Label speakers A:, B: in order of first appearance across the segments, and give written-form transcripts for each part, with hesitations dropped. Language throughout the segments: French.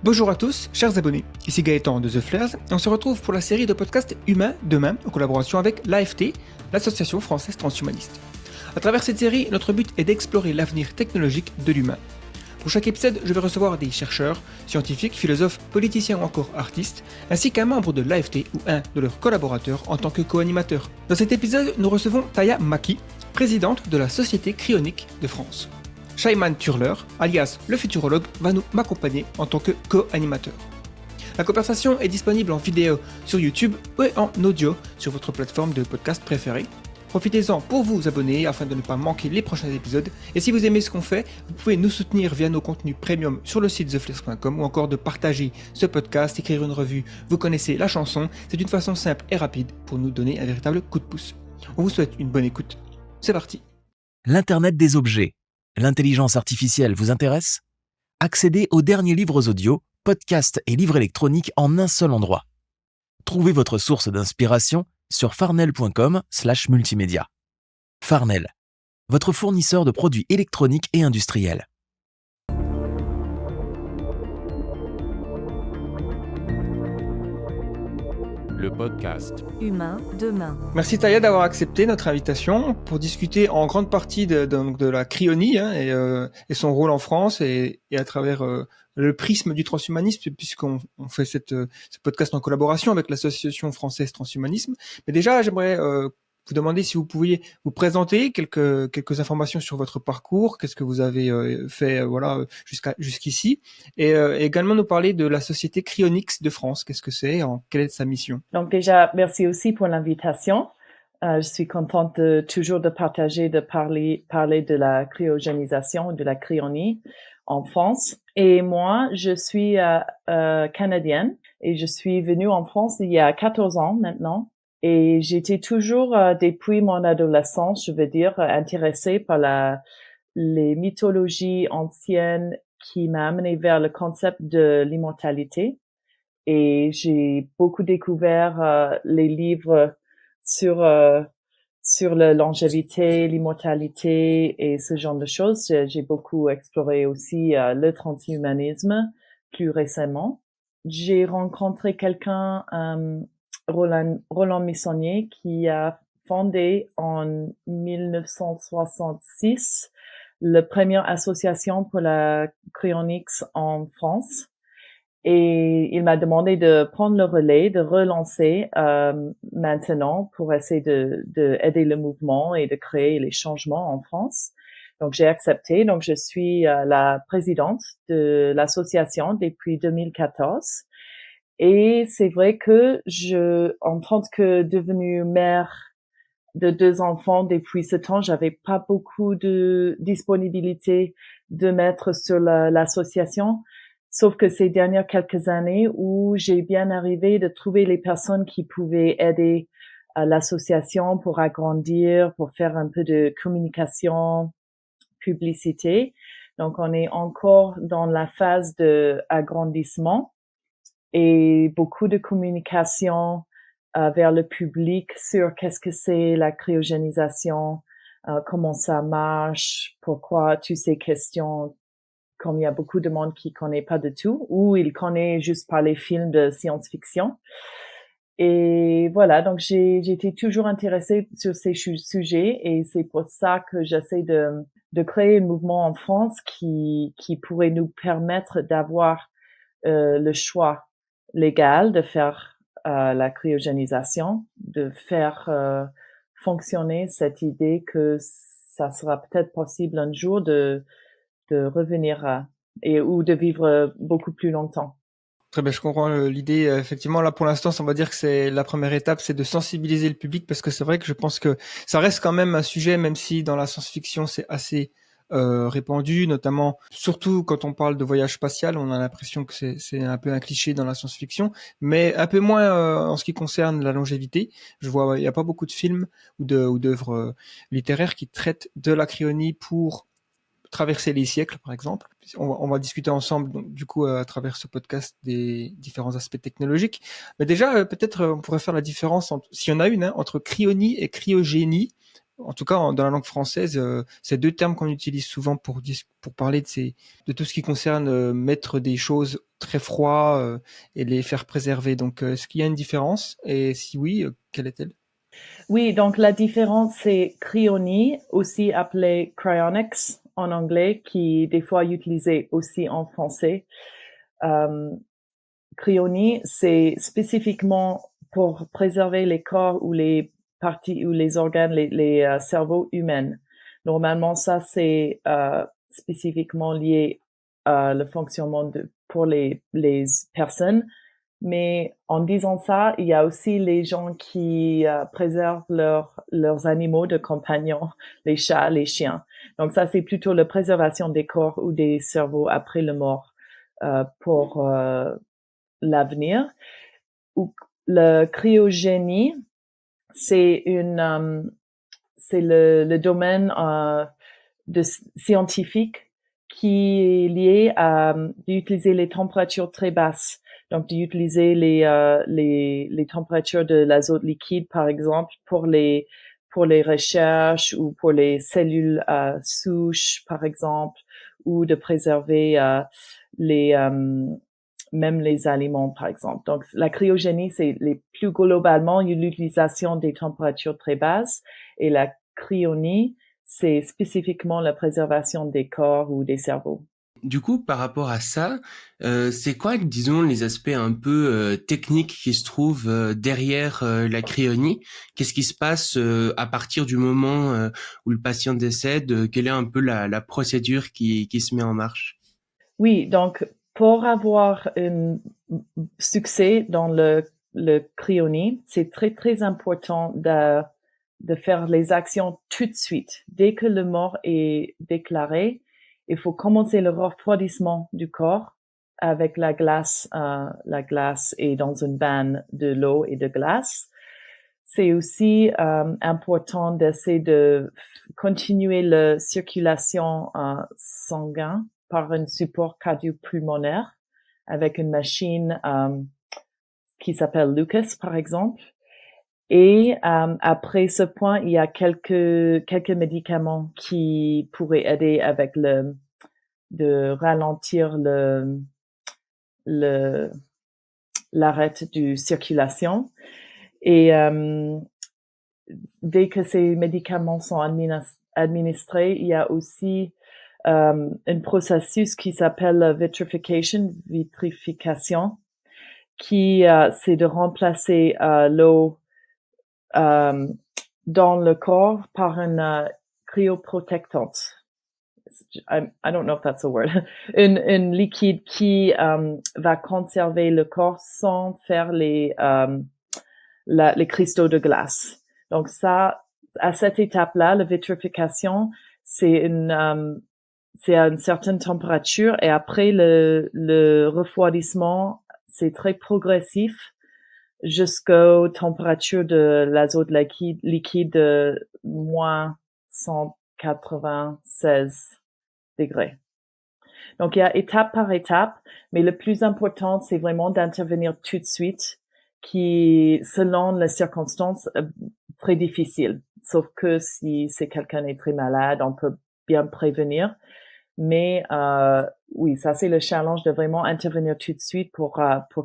A: Bonjour à tous, chers abonnés, ici Gaëtan de The Flares, et on se retrouve pour la série de podcasts Humain Demain, en collaboration avec l'AFT, l'Association Française Transhumaniste. À travers cette série, notre but est d'explorer l'avenir technologique de l'humain. Pour chaque épisode, je vais recevoir des chercheurs, scientifiques, philosophes, politiciens ou encore artistes, ainsi qu'un membre de l'AFT ou un de leurs collaborateurs en tant que co-animateur. Dans cet épisode, nous recevons Taya Maki, présidente de la Société Cryonique de France. Shaiman Turler, alias le futurologue, va m'accompagner en tant que co-animateur. La conversation est disponible en vidéo sur YouTube et en audio sur votre plateforme de podcast préférée. Profitez-en pour vous abonner afin de ne pas manquer les prochains épisodes. Et si vous aimez ce qu'on fait, vous pouvez nous soutenir via nos contenus premium sur le site theflares.com ou encore de partager ce podcast, écrire une revue. Vous connaissez la chanson, c'est une façon simple et rapide pour nous donner un véritable coup de pouce. On vous souhaite une bonne écoute. C'est parti.
B: L'Internet des objets. L'intelligence artificielle vous intéresse ? Accédez aux derniers livres audio, podcasts et livres électroniques en un seul endroit. Trouvez votre source d'inspiration sur farnell.com/multimédia. Farnell, votre fournisseur de produits électroniques et industriels.
C: Le podcast
D: Humain Demain.
A: Merci Taya d'avoir accepté notre invitation pour discuter en grande partie de la cryonie et son rôle en France et à travers le prisme du transhumanisme, puisqu'on fait ce podcast en collaboration avec l'Association Française Transhumanisme. Mais déjà, j'aimerais vous demander si vous pouviez vous présenter quelques informations sur votre parcours, qu'est-ce que vous avez fait jusqu'ici, et également nous parler de la Société Cryonics de France. Qu'est-ce que c'est, quelle est sa mission?
E: Donc déjà, merci aussi pour l'invitation. Je suis contente toujours de parler de la cryogénisation, de la cryonie en France. Et moi, je suis canadienne et je suis venue en France il y a 14 ans maintenant. Et j'étais toujours, depuis mon adolescence, je veux dire, intéressée par les mythologies anciennes qui m'a amenée vers le concept de l'immortalité. Et j'ai beaucoup découvert les livres sur la longévité, l'immortalité et ce genre de choses. J'ai beaucoup exploré aussi le transhumanisme plus récemment. J'ai rencontré quelqu'un, Roland Missonnier, qui a fondé en 1966 la première association pour la cryonics en France. Et il m'a demandé de prendre le relais, de relancer maintenant pour essayer de aider le mouvement et de créer les changements en France. Donc j'ai accepté. Donc je suis la présidente de l'association depuis 2014. Et c'est vrai que en tant que devenue mère de 2 enfants depuis ce temps, j'avais pas beaucoup de disponibilité de mettre sur l'association. Sauf que ces dernières quelques années où j'ai bien arrivé de trouver les personnes qui pouvaient aider l'association pour agrandir, pour faire un peu de communication, publicité. Donc, on est encore dans la phase de agrandissement et beaucoup de communication vers le public sur qu'est-ce que c'est la cryogénisation, comment ça marche, pourquoi toutes ces questions, comme il y a beaucoup de monde qui connaît pas du tout, ou il connaît juste par les films de science-fiction. Et voilà, donc j'ai été toujours intéressée sur ces sujets et c'est pour ça que j'essaie de créer un mouvement en France qui pourrait nous permettre d'avoir le choix légal de faire la cryogénisation, de faire fonctionner cette idée que ça sera peut-être possible un jour de revenir ou de vivre beaucoup plus longtemps.
A: Très bien, je comprends l'idée. Effectivement, là, pour l'instant, on va dire que c'est la première étape, c'est de sensibiliser le public, parce que c'est vrai que je pense que ça reste quand même un sujet, même si dans la science-fiction, c'est assez répandu, notamment, surtout quand on parle de voyage spatial, on a l'impression que c'est un peu un cliché dans la science-fiction, mais un peu moins en ce qui concerne la longévité. Je vois, il n'y a pas beaucoup de films ou d'œuvres littéraires qui traitent de la cryonie pour traverser les siècles, par exemple. On va discuter ensemble, donc, du coup, à travers ce podcast, des différents aspects technologiques. Mais déjà, peut-être, on pourrait faire la différence, s'il y en a une, entre cryonie et cryogénie. En tout cas, dans la langue française, c'est deux termes qu'on utilise souvent pour parler de tout ce qui concerne mettre des choses très froides et les faire préserver. Donc, est-ce qu'il y a une différence? Et si oui, quelle est-elle?
E: Oui, donc la différence, c'est cryonie, aussi appelé cryonics en anglais, qui des fois utilisé aussi en français. Cryonie, c'est spécifiquement pour préserver les corps ou les parties ou les organes, les cerveaux humains. Normalement, ça c'est spécifiquement lié à le fonctionnement pour les personnes. Mais en disant ça, il y a aussi les gens qui préservent leurs animaux de compagnons, les chats, les chiens. Donc ça, c'est plutôt la préservation des corps ou des cerveaux après la mort pour l'avenir. Ou le cryogénie, c'est c'est le domaine de scientifique qui est lié à d'utiliser les températures très basses. Donc, d'utiliser les températures de l'azote liquide, par exemple, pour les recherches ou pour les cellules souches, par exemple, ou de préserver les même les aliments, par exemple. Donc, la cryogénie, c'est plus globalement l'utilisation des températures très basses, et la cryonie, c'est spécifiquement la préservation des corps ou des cerveaux.
D: Du coup, par rapport à ça, c'est quoi, disons, les aspects un peu techniques qui se trouvent derrière la cryonie? Qu'est-ce qui se passe à partir du moment où le patient décède? Quelle est un peu la procédure qui se met en marche?
E: Oui, donc pour avoir un succès dans le cryonie, c'est très très important de faire les actions tout de suite. Dès que le mort est déclaré, il faut commencer le refroidissement du corps avec la glace est dans une bain de l'eau et de glace. C'est aussi important d'essayer de continuer la circulation sanguine par un support cardio-pulmonaire avec une machine qui s'appelle Lucas, par exemple. Et après ce point, il y a quelques médicaments qui pourraient aider avec de ralentir l'arrêt de circulation. Et dès que ces médicaments sont administrés, il y a aussi un processus qui s'appelle vitrification, qui c'est de remplacer l'eau dans le corps par une cryoprotectante. I don't know if that's a word. Un liquide qui va conserver le corps sans faire les cristaux de glace. Donc ça, à cette étape-là, la vitrification, c'est à une certaine température, et après le refroidissement, c'est très progressif jusqu'aux températures de l'azote liquide de moins 196 degrés. Donc, il y a étape par étape, mais le plus important, c'est vraiment d'intervenir tout de suite, qui, selon les circonstances, très difficile. Sauf que si c'est quelqu'un est très malade, on peut bien prévenir. Mais oui, ça c'est le challenge de vraiment intervenir tout de suite pour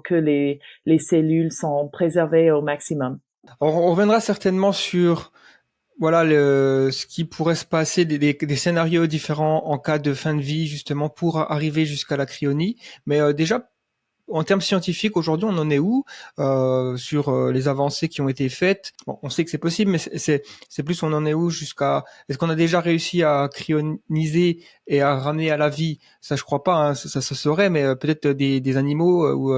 E: que les cellules sont préservées au maximum.
A: On reviendra certainement sur voilà ce qui pourrait se passer, des scénarios différents en cas de fin de vie, justement pour arriver jusqu'à la cryonie. Mais déjà, en termes scientifiques, aujourd'hui, on en est où sur les avancées qui ont été faites? Bon, on sait que c'est possible, mais c'est plus on en est où jusqu'à... Est-ce qu'on a déjà réussi à cryoniser et à ramener à la vie? Ça, je crois pas, hein, ça se saurait, mais peut-être des animaux ou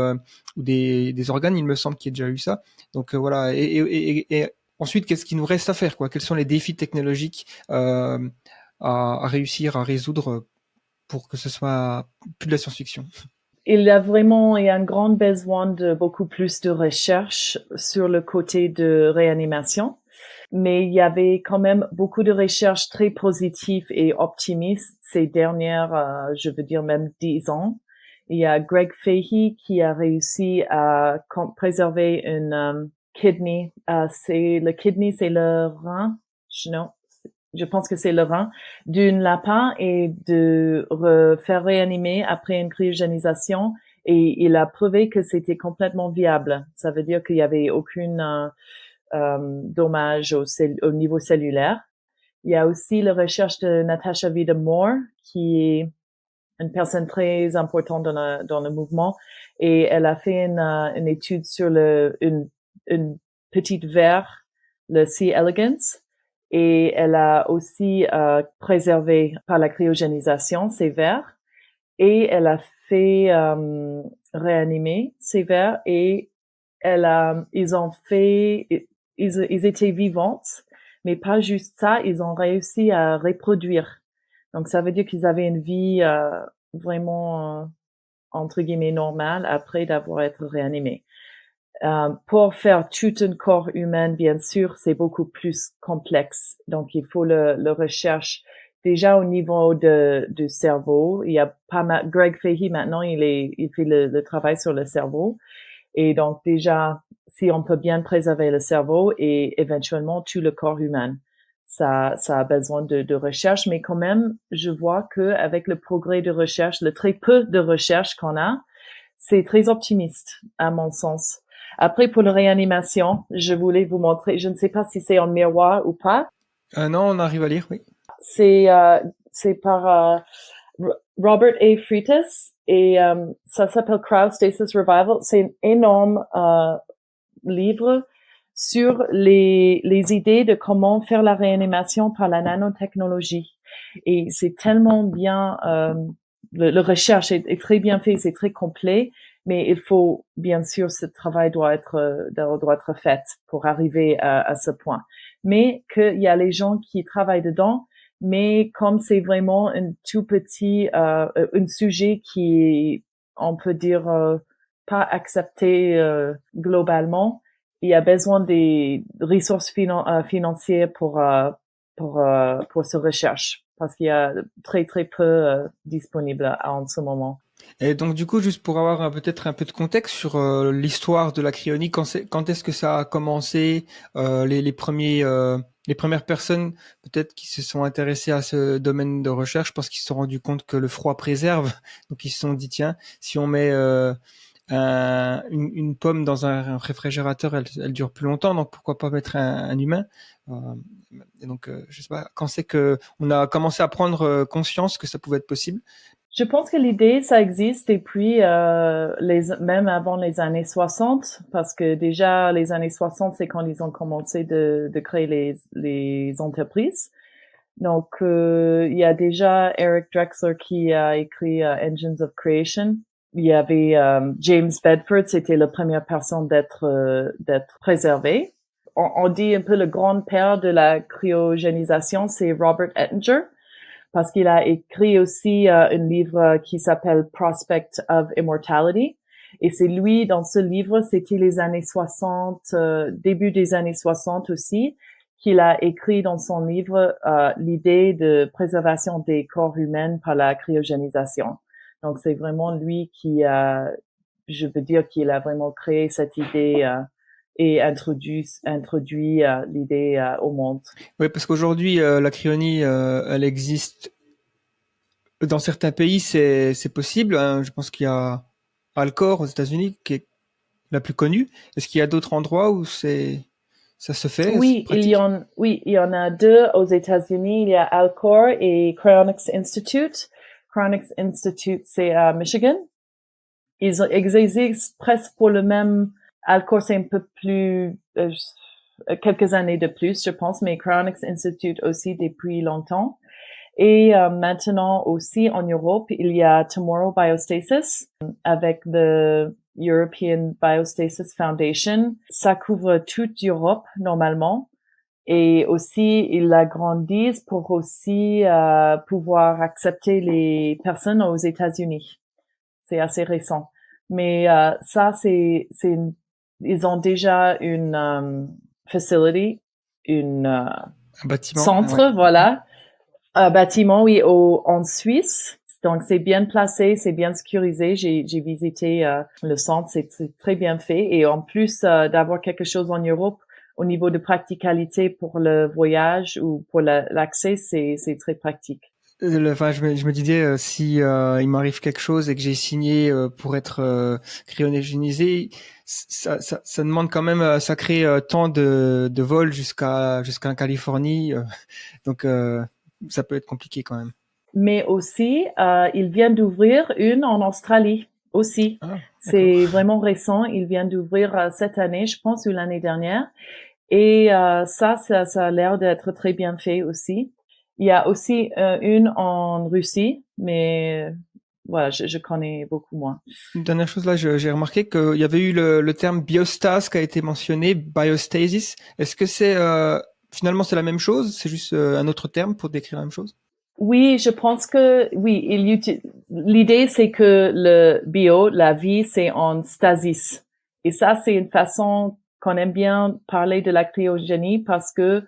A: des organes, il me semble qu'il y a déjà eu ça. Donc voilà. Et ensuite, qu'est-ce qu'il nous reste à faire, quoi? Quels sont les défis technologiques à réussir à résoudre pour que ce soit plus de la science-fiction?
E: Il y a un grand besoin de beaucoup plus de recherche sur le côté de réanimation, mais il y avait quand même beaucoup de recherches très positives et optimistes ces dernières, je veux dire même 10 ans. Il y a Greg Fahey qui a réussi à préserver une kidney. Le kidney, c'est le rein. Non, je pense que c'est le rein, d'un lapin et de faire réanimer après une cryogénisation. Et il a prouvé que c'était complètement viable. Ça veut dire qu'il y avait aucun dommage au niveau cellulaire. Il y a aussi la recherche de Natasha Vida-Moore, qui est une personne très importante dans le mouvement, et elle a fait une étude sur une petite verre, le C. elegans, et elle a aussi préservé par la cryogénisation ces vers, et elle a fait réanimer ces vers, et ils étaient vivantes, mais pas juste ça, ils ont réussi à reproduire. Donc ça veut dire qu'ils avaient une vie vraiment entre guillemets normale après d'avoir été réanimés. Pour faire tout un corps humain, bien sûr, c'est beaucoup plus complexe. Donc, il faut le recherche déjà au niveau du cerveau. Il y a pas mal, Greg Fahey maintenant, il fait le travail sur le cerveau. Et donc, déjà, si on peut bien préserver le cerveau et éventuellement tout le corps humain, ça a besoin de recherche. Mais quand même, je vois que avec le progrès de recherche, le très peu de recherche qu'on a, c'est très optimiste, à mon sens. Après, pour la réanimation, je voulais vous montrer, je ne sais pas si c'est en miroir ou pas.
A: Non, on arrive à lire, oui.
E: C'est par Robert A. Freitas et ça s'appelle Cryostasis Revival. C'est un énorme livre sur les idées de comment faire la réanimation par la nanotechnologie. Et c'est tellement bien, le recherche est très bien fait, c'est très complet. Mais il faut, bien sûr, ce travail doit être fait pour arriver à ce point. Mais qu'il y a les gens qui travaillent dedans, mais comme c'est vraiment un tout petit, un sujet qui, on peut dire, pas accepté globalement, il y a besoin des ressources financières pour ce recherche, parce qu'il y a très très peu disponible en ce moment.
A: Et donc du coup, juste pour avoir peut-être un peu de contexte sur l'histoire de la cryonique, quand est-ce que ça a commencé, les premières personnes peut-être qui se sont intéressées à ce domaine de recherche parce qu'ils se sont rendus compte que le froid préserve, donc ils se sont dit tiens, si on met une pomme dans un réfrigérateur, elle dure plus longtemps, donc pourquoi pas mettre un humain. Et donc je sais pas quand c'est que on a commencé à prendre conscience que ça pouvait être possible.
E: Je pense que l'idée, ça existe depuis même avant les années 60, parce que déjà les années 60, c'est quand ils ont commencé de créer les entreprises. Donc il y a déjà Eric Drexler qui a écrit Engines of Creation. Il y avait James Bedford, c'était la première personne d'être préservé. On dit un peu le grand-père de la cryogénisation, c'est Robert Ettinger, parce qu'il a écrit aussi un livre qui s'appelle Prospect of Immortality. Et c'est lui, dans ce livre, c'était les années 60, début des années 60 aussi, qu'il a écrit dans son livre l'idée de préservation des corps humains par la cryogénisation. Donc c'est vraiment lui qui a, je veux dire qu'il a vraiment créé cette idée et introduit l'idée au monde.
A: Oui, parce qu'aujourd'hui, la cryonie, elle existe dans certains pays, c'est possible. Hein. Je pense qu'il y a Alcor aux États-Unis qui est la plus connue. Est-ce qu'il y a d'autres endroits où ça se fait?
E: Oui, il y en a deux aux États-Unis. Il y a Alcor et Cryonics Institute. Cryonics Institute, c'est à Michigan. Ils existent presque pour le même. Alcor, c'est un peu plus, quelques années de plus, je pense, mais Cryonics Institute aussi depuis longtemps. Et maintenant aussi en Europe, il y a Tomorrow Biostasis avec le European Biostasis Foundation. Ça couvre toute l'Europe normalement. Et aussi, ils l'agrandissent pour aussi pouvoir accepter les personnes aux États-Unis. C'est assez récent. Mais ça, ils ont déjà une facility, un
A: bâtiment,
E: centre,
A: ouais.
E: voilà. Un bâtiment, oui, en Suisse. Donc, c'est bien placé, c'est bien sécurisé. J'ai visité le centre, c'est très bien fait. Et en plus d'avoir quelque chose en Europe au niveau de practicalité pour le voyage ou pour l'accès, c'est très pratique.
A: Enfin, je me disais si il m'arrive quelque chose et que j'ai signé pour être cryogénisé, ça demande quand même un sacré temps de vol jusqu'en Californie, donc ça peut être compliqué quand même.
E: Mais aussi, il vient d'ouvrir une en Australie aussi.
A: Ah,
E: C'est
A: d'accord.
E: vraiment récent. Il vient d'ouvrir cette année, je pense, ou l'année dernière. Et ça a l'air d'être très bien fait aussi. Il y a aussi une en Russie, mais voilà, je connais beaucoup moins.
A: Une dernière chose là, j'ai remarqué qu'il y avait eu le terme biostase qui a été mentionné, biostasis. Est-ce que c'est finalement c'est la même chose? C'est juste un autre terme pour décrire la même chose?
E: Oui, je pense que oui. L'idée c'est que le bio, la vie, c'est en stasis. Et ça, c'est une façon qu'on aime bien parler de la cryogénie parce que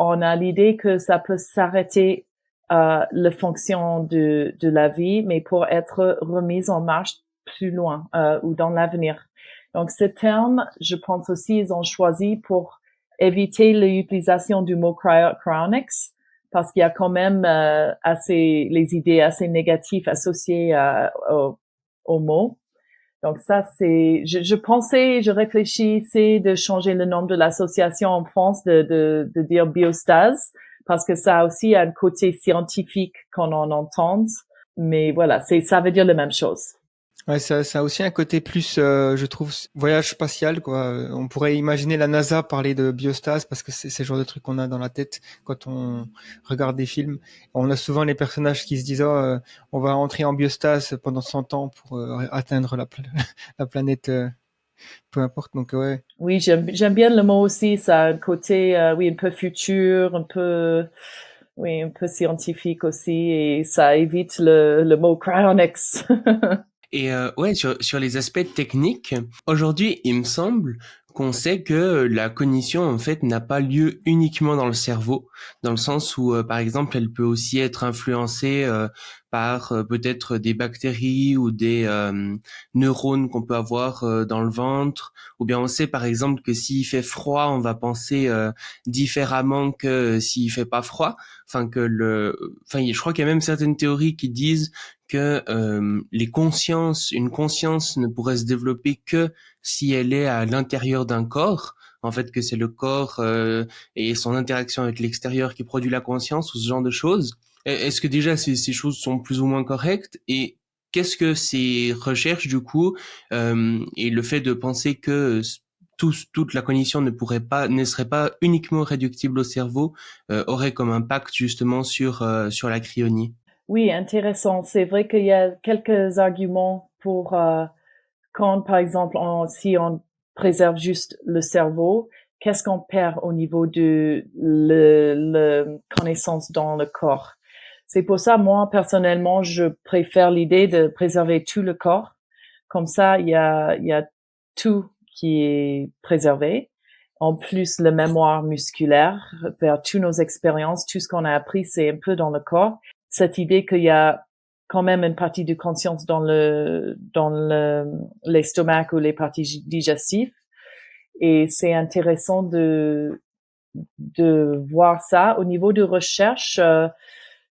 E: on a l'idée que ça peut s'arrêter la fonction de la vie, mais pour être remise en marche plus loin ou dans l'avenir. Donc, ce terme, je pense aussi, ils ont choisi pour éviter l'utilisation du mot cryonics parce qu'il y a quand même les idées assez négatives associées au mot. Donc ça, je réfléchissais de changer le nom de l'association en France, de dire biostase, parce que ça a aussi un côté scientifique qu'on en entende. Mais voilà, ça veut dire la même chose.
A: Ouais, ça a aussi un côté plus, je trouve, voyage spatial, quoi. On pourrait imaginer la NASA parler de biostase parce que c'est le genre de truc qu'on a dans la tête quand on regarde des films. On a souvent les personnages qui se disent, oh, on va entrer en biostase pendant 100 ans pour atteindre la planète, peu importe. Donc, ouais.
E: Oui, j'aime bien le mot aussi. Ça a un côté, oui, un peu futur, un peu scientifique aussi, et ça évite le mot cryonics.
D: Et ouais, sur les aspects techniques, aujourd'hui, il me semble qu'on sait que la cognition, en fait, n'a pas lieu uniquement dans le cerveau, dans le sens où, par exemple, elle peut aussi être influencée par peut-être des bactéries ou des neurones qu'on peut avoir dans le ventre, ou bien on sait, par exemple, que s'il fait froid, on va penser différemment que s'il fait pas froid. Enfin, je crois qu'il y a même certaines théories qui disent que une conscience ne pourrait se développer que si elle est à l'intérieur d'un corps. En fait, que c'est le corps et son interaction avec l'extérieur qui produit la conscience ou ce genre de choses. Est-ce que déjà ces choses sont plus ou moins correctes? Et qu'est-ce que ces recherches du coup et le fait de penser que toute la cognition ne serait pas uniquement réductible au cerveau aurait comme impact justement sur la cryonie?
E: Oui, intéressant. C'est vrai qu'il y a quelques arguments pour quand, par exemple, si on préserve juste le cerveau, qu'est-ce qu'on perd au niveau de le connaissance dans le corps? C'est pour ça, moi, personnellement, je préfère l'idée de préserver tout le corps. Comme ça, il y a tout qui est préservé. En plus, le mémoire musculaire, vers toutes nos expériences, tout ce qu'on a appris, c'est un peu dans le corps. Cette idée qu'il y a quand même une partie de conscience dans l'estomac ou les parties digestives. Et c'est intéressant de voir ça. Au niveau de recherche,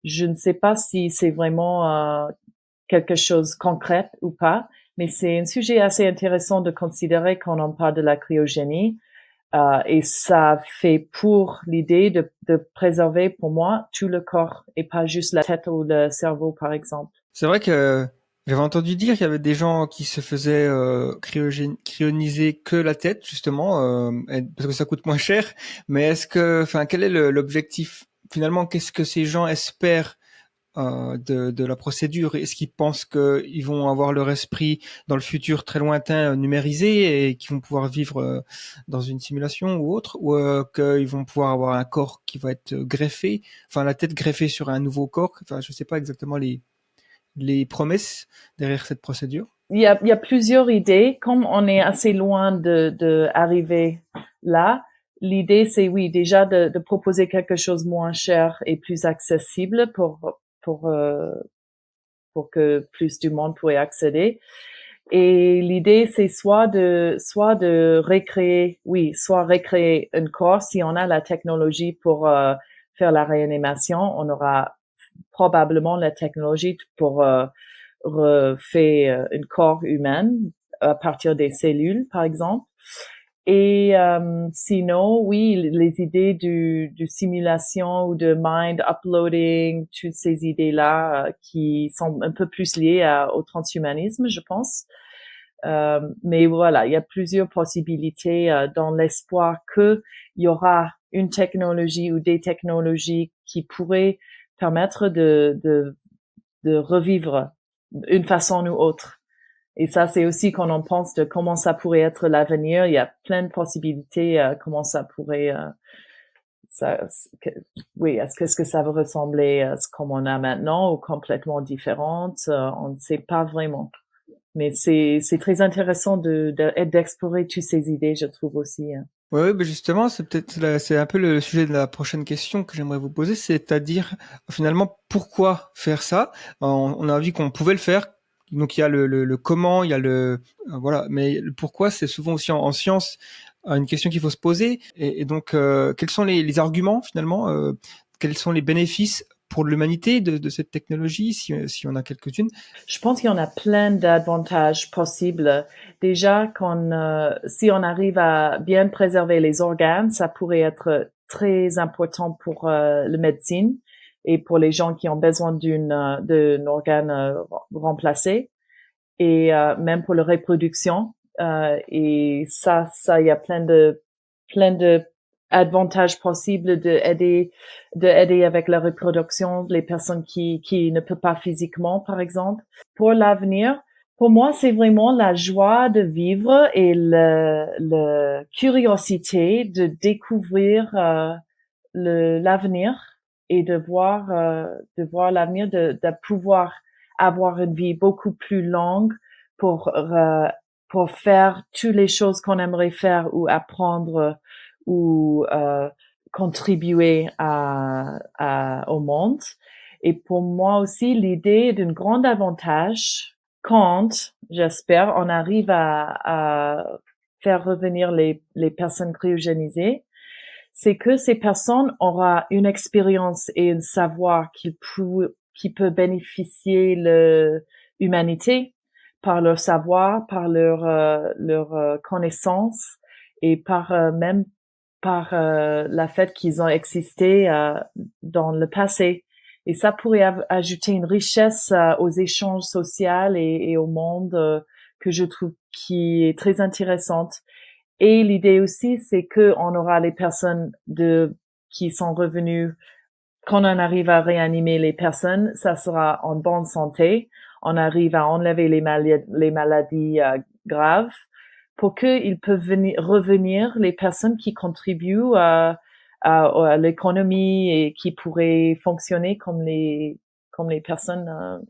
E: je ne sais pas si c'est vraiment quelque chose de concret ou pas, mais c'est un sujet assez intéressant de considérer quand on parle de la cryogénie. Et ça fait pour l'idée de préserver pour moi tout le corps et pas juste la tête ou le cerveau, par exemple.
A: C'est vrai que j'avais entendu dire qu'il y avait des gens qui se faisaient cryoniser que la tête, justement, parce que ça coûte moins cher. Mais enfin, quel est l'objectif? Finalement, qu'est-ce que ces gens espèrent de la procédure? Est-ce qu'ils pensent qu'ils vont avoir leur esprit dans le futur très lointain numérisé et qu'ils vont pouvoir vivre dans une simulation ou autre, ou qu'ils vont pouvoir avoir un corps qui va être greffé, enfin la tête greffée sur un nouveau corps? Enfin, je sais pas exactement les promesses derrière cette procédure.
E: Il y a plusieurs idées. Comme on est assez loin de arriver là, l'idée c'est oui déjà de proposer quelque chose moins cher et plus accessible pour que plus du monde pourrait accéder. Et l'idée, c'est soit de recréer, soit recréer un corps. Si on a la technologie pour faire la réanimation, on aura probablement la technologie pour refaire un corps humain à partir des cellules, par exemple. Et sinon, oui, les idées du simulation ou de mind uploading, toutes ces idées-là qui sont un peu plus liées au transhumanisme, je pense. Mais voilà, il y a plusieurs possibilités dans l'espoir qu'il y aura une technologie ou des technologies qui pourraient permettre de revivre une façon ou autre. Et ça, c'est aussi quand on pense de comment ça pourrait être l'avenir. Il y a plein de possibilités, comment ça pourrait, est-ce que ça va ressembler à ce qu'on a maintenant ou complètement différente? On ne sait pas vraiment. Mais c'est très intéressant d'explorer toutes ces idées, je trouve aussi.
A: Ouais, ben justement, c'est un peu le sujet de la prochaine question que j'aimerais vous poser, c'est-à-dire finalement pourquoi faire ça? On a vu qu'on pouvait le faire, donc il y a le comment, il y a voilà, mais le pourquoi, c'est souvent aussi en science une question qu'il faut se poser. Et donc, quels sont les arguments finalement? Quels sont les bénéfices pour l'humanité de cette technologie, si on a quelques-unes?
E: Je pense qu'il y en a plein d'avantages possibles. Déjà, si on arrive à bien préserver les organes, ça pourrait être très important pour la médecine et pour les gens qui ont besoin d'un organe remplacé, et même pour la reproduction. Et ça, il y a plein de avantages possibles de aider avec la reproduction les personnes qui ne peuvent pas physiquement, par exemple. Pour l'avenir, pour moi, c'est vraiment la joie de vivre et la curiosité de découvrir l'avenir et de voir l'avenir, de pouvoir avoir une vie beaucoup plus longue pour faire toutes les choses qu'on aimerait faire ou apprendre ou contribuer au monde. Et pour moi aussi, l'idée d'un grand avantage quand, j'espère, on arrive à faire revenir les personnes cryogénisées, c'est que ces personnes auront une expérience et un savoir qui peut bénéficier l'humanité par leur savoir, par leur connaissance et même par la fait qu'ils ont existé dans le passé. Et ça pourrait ajouter une richesse aux échanges sociaux et au monde que je trouve qui est très intéressante. Et l'idée aussi, c'est que on aura les personnes qui sont revenues. Quand on arrive à réanimer les personnes, ça sera en bonne santé. On arrive à enlever les maladies graves pour qu'ils peuvent revenir les personnes qui contribuent à l'économie et qui pourraient fonctionner comme les personnes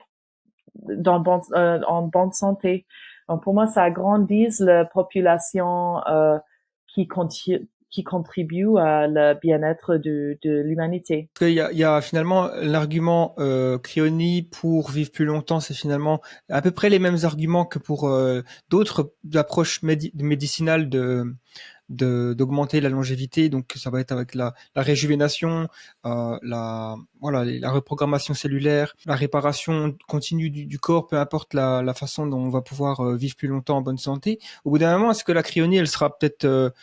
E: en bonne santé. Donc pour moi, ça agrandit la population qui contribue à le bien-être de l'humanité.
A: Parce qu'il y a finalement l'argument cryonie pour vivre plus longtemps, c'est finalement à peu près les mêmes arguments que pour d'autres approches médicinales d'augmenter la longévité. Donc ça va être avec la réjuvénation, la reprogrammation cellulaire, la réparation continue du corps, peu importe la façon dont on va pouvoir vivre plus longtemps en bonne santé. Au bout d'un moment, est-ce que la cryonie, elle sera peut-être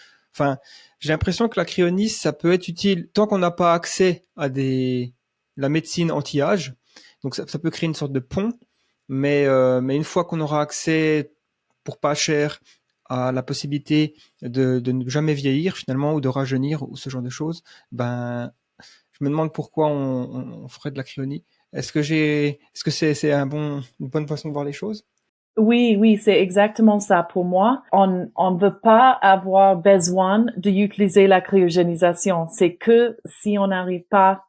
A: j'ai l'impression que la cryonie, ça peut être utile tant qu'on n'a pas accès à la médecine anti-âge. Donc ça peut créer une sorte de pont, mais une fois qu'on aura accès pour pas cher à la possibilité de ne jamais vieillir finalement ou de rajeunir ou ce genre de choses, je me demande pourquoi on ferait de la cryonie. Est-ce que c'est une bonne façon de voir les choses?
E: Oui, c'est exactement ça pour moi. On ne veut pas avoir besoin d'utiliser la cryogénisation. C'est que si on n'arrive pas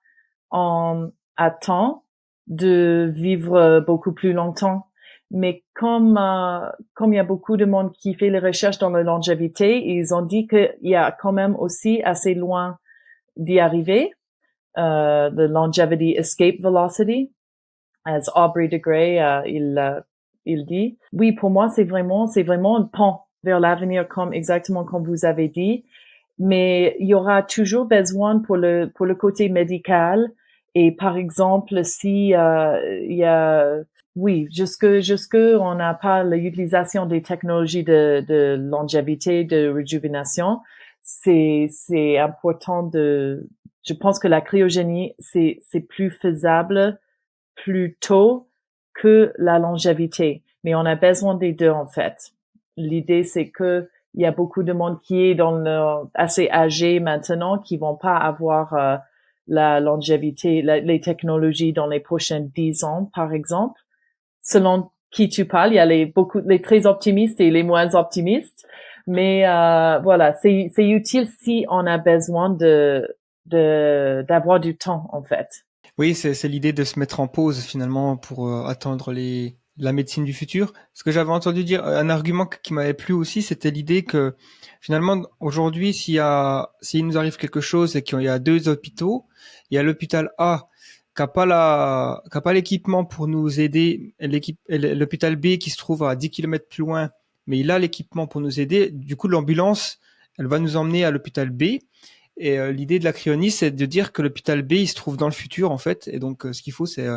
E: à temps de vivre beaucoup plus longtemps. Mais comme il y a beaucoup de monde qui fait les recherches dans la longévité, ils ont dit qu'il y a quand même aussi assez loin d'y arriver. The longevity escape velocity, as Aubrey de Grey, il il dit. Oui, pour moi, c'est vraiment un pont vers l'avenir, exactement comme vous avez dit. Mais il y aura toujours besoin pour le côté médical. Et par exemple, si il y a, oui, jusque on n'a pas l'utilisation des technologies de longévité, de réjuvénation, c'est important je pense que la cryogénie, c'est plus faisable plus tôt que la longévité. Mais on a besoin des deux, en fait. L'idée, c'est que il y a beaucoup de monde qui est assez âgé maintenant, qui vont pas avoir la longévité, les technologies dans les prochains 10 ans, par exemple. Selon qui tu parles, il y a les très optimistes et les moins optimistes. Mais voilà, c'est utile si on a besoin d'avoir du temps, en fait.
A: Oui, c'est l'idée de se mettre en pause finalement pour attendre la médecine du futur. Ce que j'avais entendu dire, un argument qui m'avait plu aussi, c'était l'idée que finalement aujourd'hui, s'il nous arrive quelque chose et qu'il y a deux hôpitaux, il y a l'hôpital A qui a pas l'équipement pour nous aider, l'hôpital B qui se trouve à 10 kilomètres plus loin, mais il a l'équipement pour nous aider. Du coup, l'ambulance, elle va nous emmener à l'hôpital B. Et l'idée de la cryonie, c'est de dire que l'hôpital B, il se trouve dans le futur, en fait. Et donc, ce qu'il faut, c'est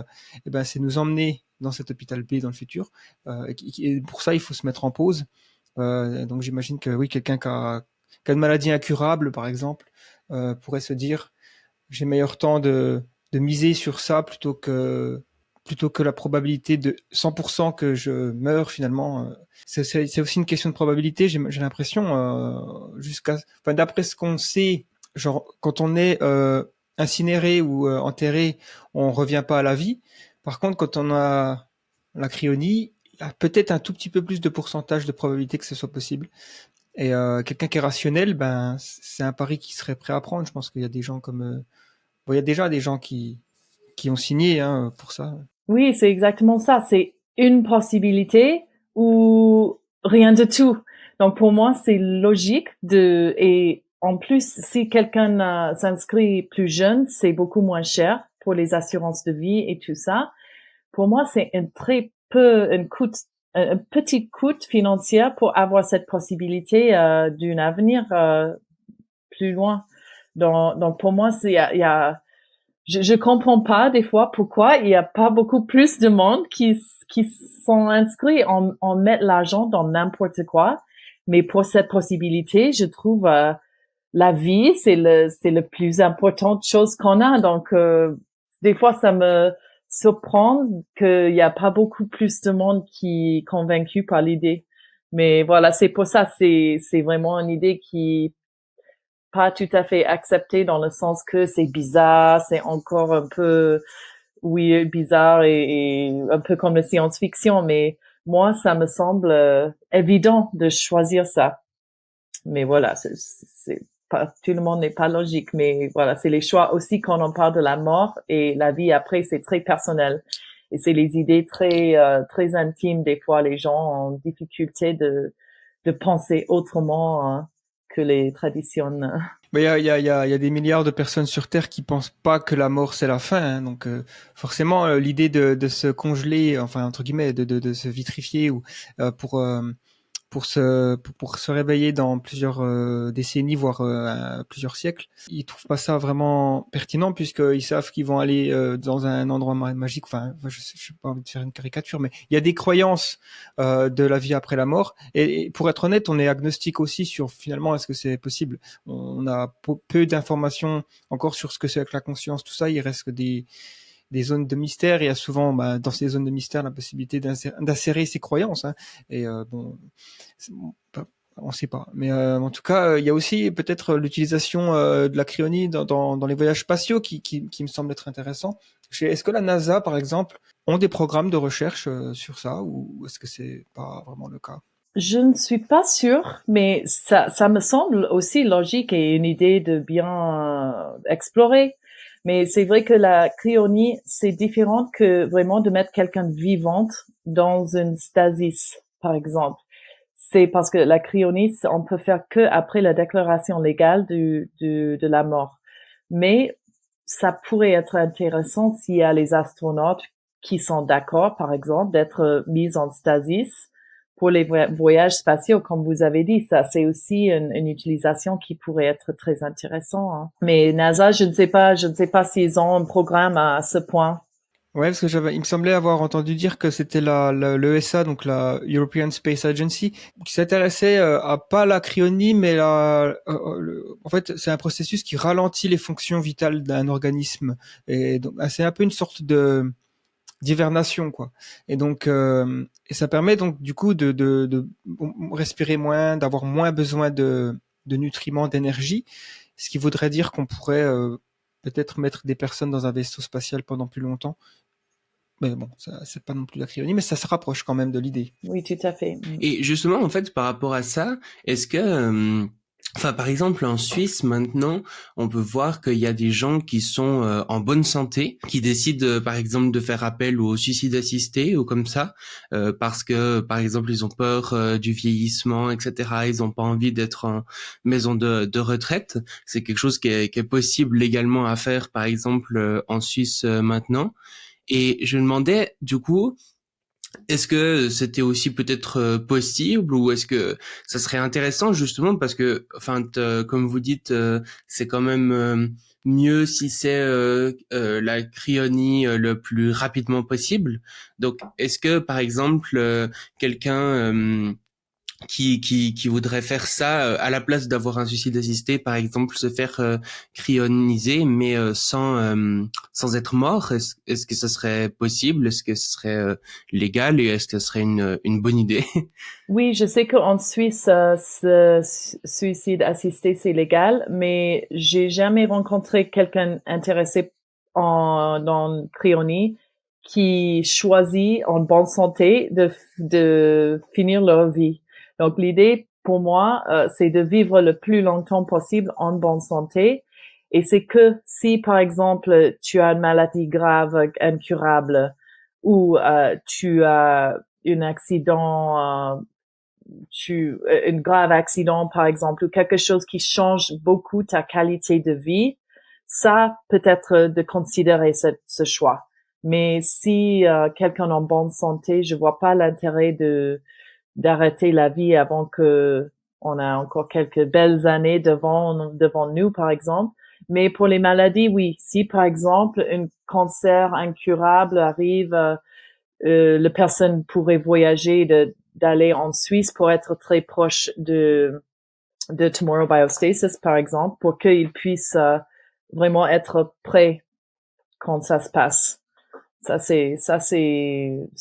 A: nous emmener dans cet hôpital B dans le futur. Et pour ça, il faut se mettre en pause. Donc, j'imagine que oui, quelqu'un qui a une maladie incurable, par exemple, pourrait se dire, j'ai meilleur temps de miser sur ça plutôt que la probabilité de 100% que je meure finalement. C'est aussi une question de probabilité, j'ai l'impression, d'après ce qu'on sait, genre quand on est incinéré ou enterré, on revient pas à la vie. Par contre, quand on a la cryonie, il y a peut-être un tout petit peu plus de pourcentage de probabilité que ce soit possible. Et quelqu'un qui est rationnel, ben c'est un pari qui serait prêt à prendre. Je pense qu'il y a des gens il y a déjà des gens qui ont signé pour ça.
E: Oui, c'est exactement ça. C'est une possibilité ou rien de tout. Donc pour moi, c'est logique et en plus, si quelqu'un s'inscrit plus jeune, c'est beaucoup moins cher pour les assurances de vie et tout ça. Pour moi, c'est un petit coût financier pour avoir cette possibilité d'un avenir plus loin. Donc pour moi, je comprends pas des fois pourquoi il y a pas beaucoup plus de monde qui sont inscrits. On met l'argent dans n'importe quoi, mais pour cette possibilité, je trouve la vie c'est le plus importante chose qu'on a. Donc des fois ça me surprend qu'il y a pas beaucoup plus de monde qui est convaincu par l'idée. Mais voilà, c'est pour ça c'est vraiment une idée qui pas tout à fait accepté dans le sens que c'est bizarre, c'est encore un peu weird, bizarre et un peu comme la science-fiction, mais moi, ça me semble évident de choisir ça. Mais voilà, c'est pas, tout le monde n'est pas logique, mais voilà, c'est les choix aussi quand on parle de la mort et la vie après, c'est très personnel. Et c'est les idées très intimes. Des fois, les gens ont difficulté de penser autrement que les traditions.
A: Mais il y a des milliards de personnes sur Terre qui pensent pas que la mort c'est la fin. Donc forcément, l'idée de se congeler, enfin entre guillemets, de se vitrifier ou pour se réveiller dans plusieurs décennies, voire plusieurs siècles. Ils trouvent pas ça vraiment pertinent puisqu'ils savent qu'ils vont aller dans un endroit magique. Enfin, je sais pas envie de faire une caricature, mais il y a des croyances de la vie après la mort. Et pour être honnête, on est agnostique aussi sur finalement est-ce que c'est possible. On a peu d'informations encore sur ce que c'est que la conscience, tout ça. Il reste que des zones de mystère. Il y a souvent, dans ces zones de mystère, la possibilité d'insérer ses croyances. Et on ne sait pas. Mais en tout cas, il y a aussi peut-être l'utilisation de la cryonie dans les voyages spatiaux qui me semble être intéressant. Est-ce que la NASA, par exemple, ont des programmes de recherche sur ça ou est-ce que c'est pas vraiment le cas?
E: Je ne suis pas sûre, mais ça me semble aussi logique et une idée de bien explorer. Mais c'est vrai que la cryonie, c'est différent que vraiment de mettre quelqu'un vivante dans une stasis, par exemple. C'est parce que la cryonie, on peut faire que après la déclaration légale de la mort. Mais ça pourrait être intéressant s'il y a les astronautes qui sont d'accord, par exemple, d'être mises en stasis pour les voyages spatiaux, comme vous avez dit. Ça, c'est aussi une utilisation qui pourrait être très intéressant, hein. Mais NASA, je ne sais pas s'ils ont un programme à ce point.
A: Ouais, parce que il me semblait avoir entendu dire que c'était l'ESA, donc la European Space Agency, qui s'intéressait à pas la cryonie, mais en fait, c'est un processus qui ralentit les fonctions vitales d'un organisme. Et donc, c'est un peu une sorte d'hivernation, quoi. Et donc, et ça permet donc du coup de respirer moins, d'avoir moins besoin de nutriments, d'énergie, ce qui voudrait dire qu'on pourrait peut-être mettre des personnes dans un vaisseau spatial pendant plus longtemps. Mais bon, ça, c'est pas non plus la cryonie, mais ça se rapproche quand même de l'idée.
E: Oui, tout à fait.
D: Et justement, en fait, par rapport à ça, est-ce que, enfin, par exemple, en Suisse, maintenant, on peut voir qu'il y a des gens qui sont en bonne santé, qui décident, par exemple, de faire appel au suicide assisté ou comme ça, parce que, par exemple, ils ont peur du vieillissement, etc. Ils n'ont pas envie d'être en maison de retraite. C'est quelque chose qui est possible légalement à faire, par exemple, en Suisse maintenant. Et je me demandais, du coup, est-ce que c'était aussi peut-être possible ou est-ce que ça serait intéressant justement parce que, enfin, comme vous dites, c'est quand même mieux si c'est la cryonie le plus rapidement possible. Donc, est-ce que par exemple quelqu'un qui voudrait faire ça à la place d'avoir un suicide assisté, par exemple, se faire cryoniser, mais sans être mort. Est-ce que ça serait possible? Est-ce que ce serait légal et est-ce que ce serait une bonne idée?
E: Oui, je sais qu'en Suisse, ce suicide assisté, c'est légal, mais j'ai jamais rencontré quelqu'un intéressé dans cryonie qui choisit en bonne santé de finir leur vie. Donc, l'idée pour moi, c'est de vivre le plus longtemps possible en bonne santé. Et c'est que si, par exemple, tu as une maladie grave, incurable, ou tu as un accident, un grave accident, par exemple, ou quelque chose qui change beaucoup ta qualité de vie, ça peut être de considérer ce choix. Mais si quelqu'un en bonne santé, je vois pas l'intérêt d'arrêter la vie avant que on a encore quelques belles années devant nous, par exemple. Mais pour les maladies, oui. Si, par exemple, un cancer incurable arrive, la personne pourrait voyager d'aller en Suisse pour être très proche de Tomorrow Biostasis, par exemple, pour qu'il puisse vraiment être prêt quand ça se passe. C'est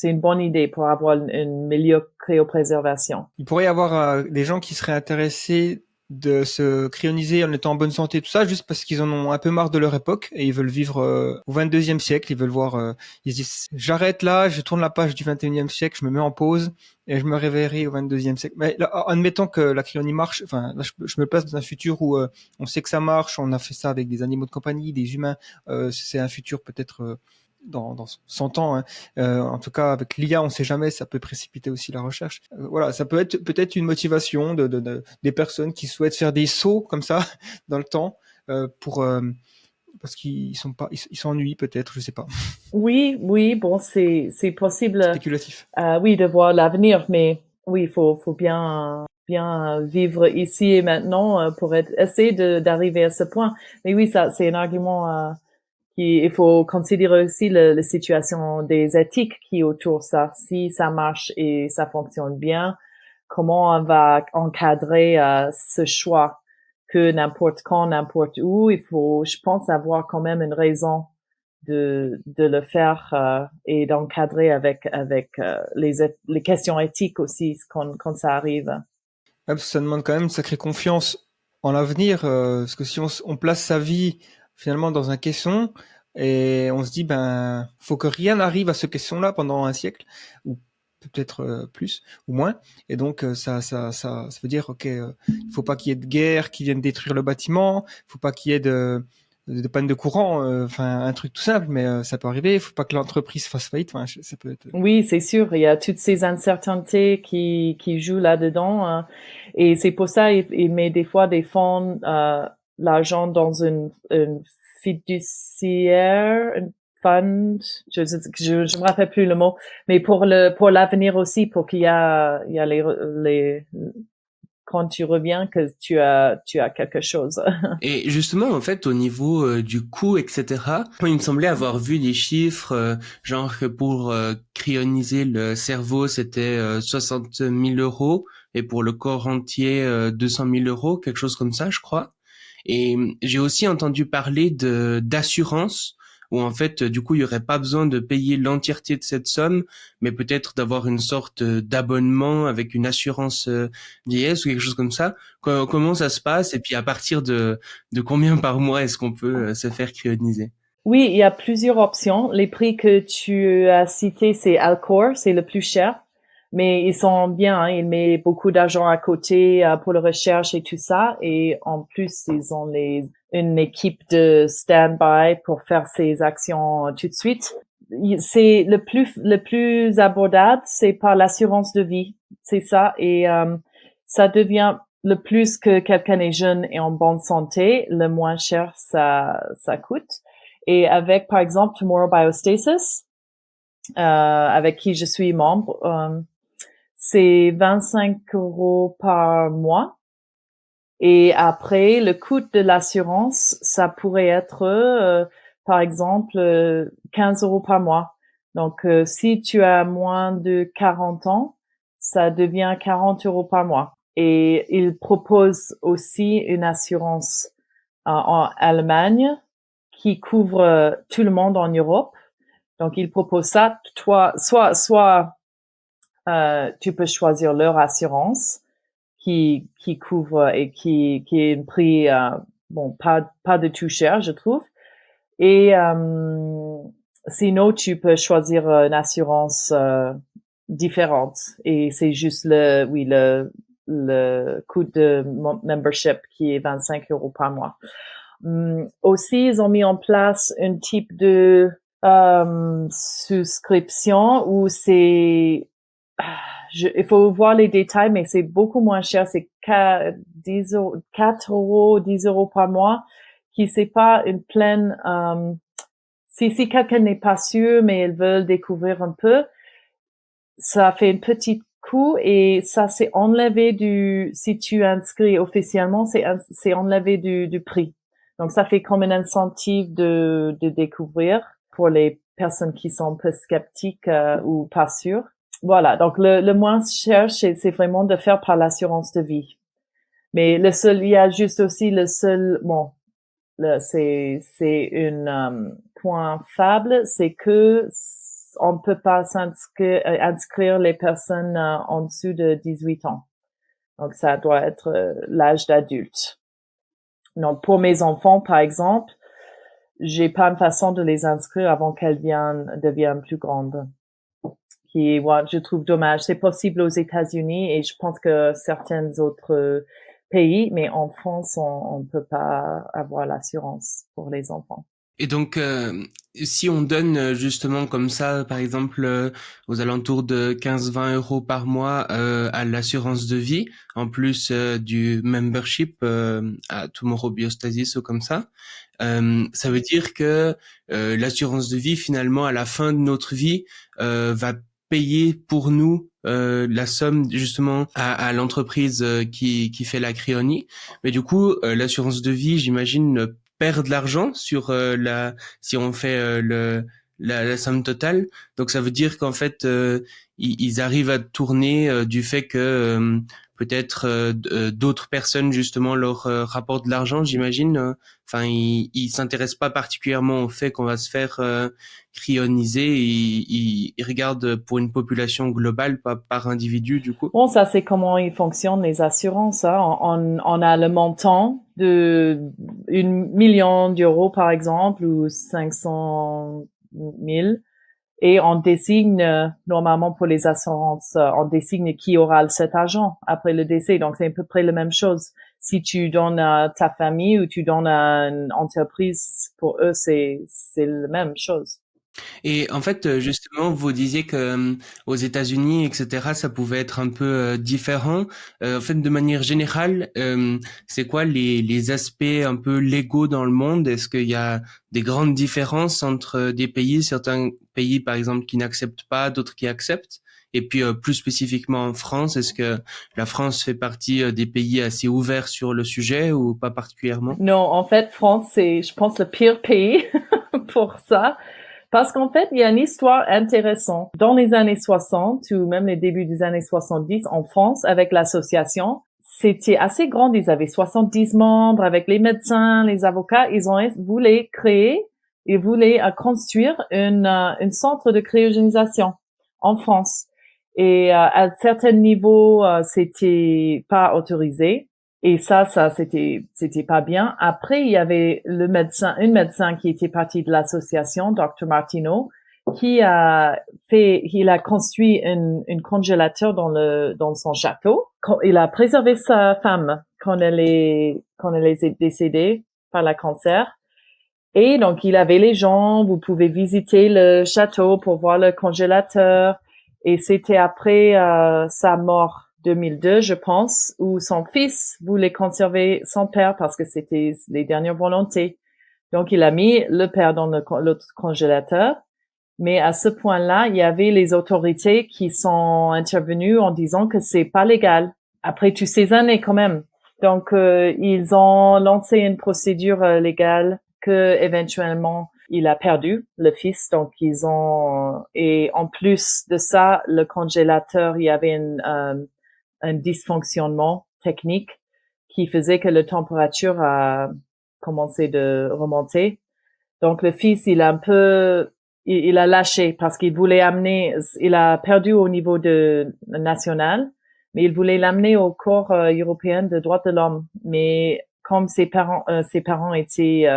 E: une bonne idée pour avoir une meilleure cryopréservation.
A: Il pourrait y avoir des gens qui seraient intéressés de se cryoniser en étant en bonne santé, tout ça, juste parce qu'ils en ont un peu marre de leur époque et ils veulent vivre au 22e siècle. Ils veulent voir, ils se disent, j'arrête là, je tourne la page du 21e siècle, je me mets en pause et je me réveillerai au 22e siècle. Mais là, admettons que la cryonie marche, enfin, là, je me place dans un futur où on sait que ça marche, on a fait ça avec des animaux de compagnie, des humains, c'est un futur peut-être dans 100 ans, hein. En tout cas, avec l'IA, on ne sait jamais, ça peut précipiter aussi la recherche. Voilà, ça peut être peut-être une motivation des personnes qui souhaitent faire des sauts comme ça dans le temps pour parce qu'ils sont pas, ils s'ennuient peut-être, je sais pas.
E: Oui, bon, c'est possible.
A: Spéculatif.
E: Oui, de voir l'avenir, mais oui, il faut bien vivre ici et maintenant pour essayer d'arriver à ce point. Mais oui, ça, c'est un argument. Il faut considérer aussi la situation des éthiques qui est autour de ça. Si ça marche et ça fonctionne bien, comment on va encadrer ce choix que n'importe quand, n'importe où, il faut, je pense, avoir quand même une raison de le faire et d'encadrer avec les questions éthiques aussi quand ça arrive.
A: Ouais, parce que ça demande quand même une sacrée confiance en l'avenir, parce que si on place sa vie finalement dans un caisson et on se dit ben faut que rien n'arrive à ce caisson-là pendant un siècle ou peut-être plus ou moins, et donc ça veut dire ok, il faut pas qu'il y ait de guerre qui vienne détruire le bâtiment, il faut pas qu'il y ait de panne de courant, enfin un truc tout simple, mais ça peut arriver. Il faut pas que l'entreprise fasse faillite. Enfin, ça peut être.
E: Oui, c'est sûr. Il y a toutes ces incerteintés qui jouent là-dedans, et c'est pour ça il met des fois des fonds l'argent dans une fiduciaire, fund, je me rappelle plus le mot, mais pour l'avenir aussi, pour qu'il y a les quand tu reviens que tu as quelque chose.
D: Et justement, en fait, au niveau du coût, etc., il me semblait avoir vu des chiffres, genre que pour cryoniser le cerveau, c'était 60 000 euros, et pour le corps entier, 200 000 euros, quelque chose comme ça, je crois. Et j'ai aussi entendu parler d'assurance, où en fait, du coup, il y aurait pas besoin de payer l'entièreté de cette somme, mais peut-être d'avoir une sorte d'abonnement avec une assurance vieillesse ou quelque chose comme ça. Comment ça se passe? Et puis à partir de combien par mois est-ce qu'on peut se faire cryoniser?
E: Oui, il y a plusieurs options. Les prix que tu as cités, c'est Alcor, c'est le plus cher. Mais ils sont bien, hein, ils mettent beaucoup d'argent à côté pour la recherche et tout ça. Et en plus, ils ont une équipe de stand-by pour faire ces actions tout de suite. C'est le plus abordable, c'est par l'assurance de vie, c'est ça. Et ça devient le plus que quelqu'un est jeune et en bonne santé, le moins cher ça coûte. Et avec, par exemple, Tomorrow Biostasis, avec qui je suis membre, c'est 25 € par mois. Et après, le coût de l'assurance, ça pourrait être, par exemple, 15 € par mois. Donc, si tu as moins de 40 ans, ça devient 40 € par mois. Et il propose aussi une assurance en Allemagne qui couvre tout le monde en Europe. Donc, il propose ça. Toi, soit tu peux choisir leur assurance qui couvre et qui est un prix pas de tout cher, je trouve. Et sinon, tu peux choisir une assurance différente. Et c'est juste le coût de membership qui est 25 € par mois. Aussi, ils ont mis en place un type de souscription où c'est il faut voir les détails, mais c'est beaucoup moins cher. C'est 4 €, 10 € par mois, qui c'est pas une pleine. Si quelqu'un n'est pas sûr, mais ils veulent découvrir un peu, ça fait une petite coût et ça c'est enlevé si tu inscris officiellement, c'est enlevé du prix. Donc ça fait comme un incentive de découvrir pour les personnes qui sont un peu sceptiques ou pas sûres. Voilà, donc le moins cher, c'est vraiment de faire par l'assurance de vie. Mais il y a juste aussi c'est un point faible, c'est que on peut pas inscrire les personnes en dessous de 18 ans. Donc ça doit être l'âge d'adulte. Donc pour mes enfants, par exemple, j'ai pas une façon de les inscrire avant qu'elles deviennent plus grandes. Je trouve dommage. C'est possible aux États-Unis et je pense que certains autres pays, mais en France, on peut pas avoir l'assurance pour les enfants.
D: Et donc, si on donne justement comme ça, par exemple, aux alentours de 15-20 € par mois à l'assurance de vie, en plus du membership à Tomorrow Biostasis ou comme ça veut dire que l'assurance de vie, finalement, à la fin de notre vie, va payer pour nous la somme justement à l'entreprise qui fait la cryonie. Mais du coup, l'assurance de vie, j'imagine, perd de l'argent sur si on fait la somme totale. Donc ça veut dire qu'en fait ils arrivent à tourner du fait que peut-être d'autres personnes justement leur rapportent de l'argent, j'imagine. Enfin, ils s'intéressent pas particulièrement au fait qu'on va se faire cryoniser. Ils regardent pour une population globale, pas par individu du coup.
E: Bon, ça c'est comment ils fonctionnent les assurances. Hein. On a le montant de 1 million d'euros par exemple ou 500 000 et on désigne normalement pour les assurances, on désigne qui aura cet argent après le décès. Donc c'est à peu près la même chose. Si tu donnes à ta famille ou tu donnes à une entreprise, pour eux c'est la même chose.
D: Et en fait, justement, vous disiez que aux États-Unis, etc., ça pouvait être un peu différent. En fait, de manière générale, c'est quoi les aspects un peu légaux dans le monde? Est-ce qu'il y a des grandes différences entre des pays, certains pays, par exemple, qui n'acceptent pas, d'autres qui acceptent? Et puis, plus spécifiquement en France, est-ce que la France fait partie des pays assez ouverts sur le sujet ou pas particulièrement?
E: Non, en fait, France, c'est, je pense, le pire pays pour ça. Parce qu'en fait, il y a une histoire intéressante. Dans les années 60 ou même les débuts des années 70 en France, avec l'association, c'était assez grand. Ils avaient 70 membres avec les médecins, les avocats. Ils voulaient construire une centre de cryogénisation en France. Et à certains niveaux, c'était pas autorisé. Et ça, c'était pas bien. Après, il y avait une médecin qui était partie de l'association, Dr. Martineau, il a construit une congélateur dans son château. Il a préservé sa femme quand elle est décédée par le cancer. Et donc, il avait les gens, vous pouvez visiter le château pour voir le congélateur. Et c'était après sa mort 2002, je pense, où son fils voulait conserver son père parce que c'était les dernières volontés. Donc, il a mis le père dans le congélateur. Mais à ce point-là, il y avait les autorités qui sont intervenues en disant que c'est pas légal. Après toutes ces années, quand même. Donc, ils ont lancé une procédure légale que éventuellement il a perdu le fils. Donc, et en plus de ça, le congélateur, il y avait un dysfonctionnement technique qui faisait que la température a commencé de remonter. Donc, le fils, il a lâché parce il a perdu au niveau national, mais il voulait l'amener au corps européen de droits de l'homme. Mais comme ses parents étaient,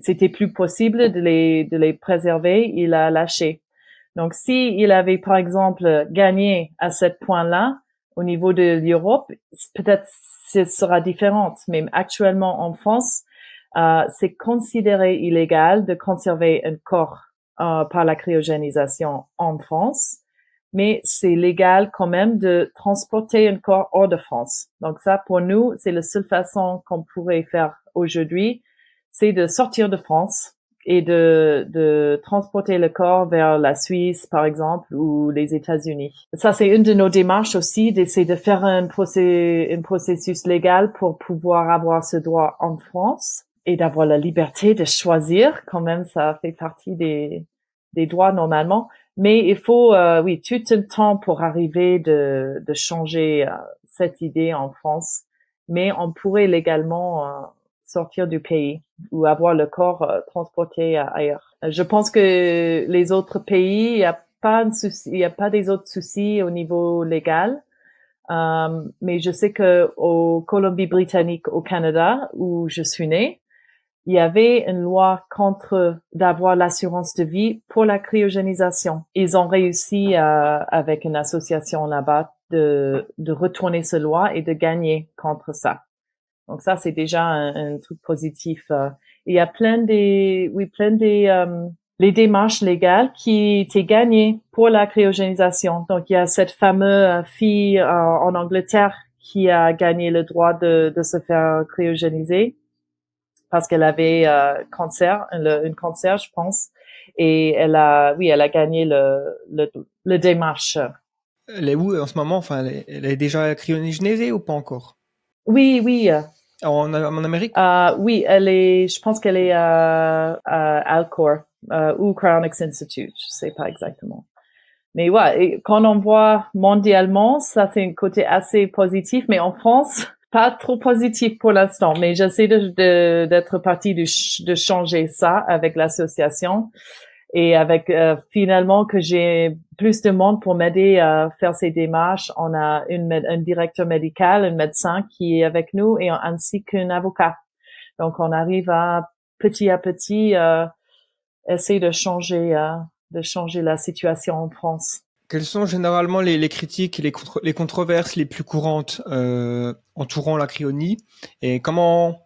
E: c'était plus possible de les préserver, il a lâché. Donc, si il avait, par exemple, gagné à ce point-là, au niveau de l'Europe, peut-être ce sera différent. Mais actuellement, en France, c'est considéré illégal de conserver un corps par la cryogénisation en France, mais c'est légal quand même de transporter un corps hors de France. Donc ça, pour nous, c'est la seule façon qu'on pourrait faire aujourd'hui, c'est de sortir de France et de transporter le corps vers la Suisse, par exemple, ou les États-Unis. Ça, c'est une de nos démarches aussi, d'essayer de faire un processus légal pour pouvoir avoir ce droit en France et d'avoir la liberté de choisir. Quand même, ça fait partie des droits normalement. Mais il faut, tout un temps pour arriver de changer cette idée en France. Mais on pourrait légalement sortir du pays ou avoir le corps transporté ailleurs. Je pense que les autres pays, il n'y a pas de souci, il n'y a pas des autres soucis au niveau légal. Mais je sais que au Colombie-Britannique, au Canada, où je suis née, il y avait une loi contre d'avoir l'assurance de vie pour la cryogénisation. Ils ont réussi avec une association là-bas de retourner cette loi et de gagner contre ça. Donc ça, c'est déjà un truc positif. Il y a les démarches légales qui étaient gagnées pour la cryogénisation. Donc il y a cette fameuse fille en Angleterre qui a gagné le droit de se faire cryogéniser parce qu'elle avait un cancer, je pense, et elle a gagné le démarche.
A: Elle est où en ce moment? Enfin, elle est déjà cryogénisée ou pas encore?
E: Oui.
A: En Amérique?
E: Oui, je pense qu'elle est à Alcor ou Cryonics Institute, je sais pas exactement. Mais ouais, et quand on voit mondialement, ça c'est un côté assez positif, mais en France, pas trop positif pour l'instant. Mais j'essaie d'être partie de changer ça avec l'association et avec finalement que j'ai plus de monde pour m'aider à faire ces démarches. On a un directeur médical, un médecin qui est avec nous et ainsi qu'un avocat. Donc on arrive à petit essayer de changer la situation en France.
A: Quelles sont généralement les critiques et les controverses les plus courantes entourant la cryonie et comment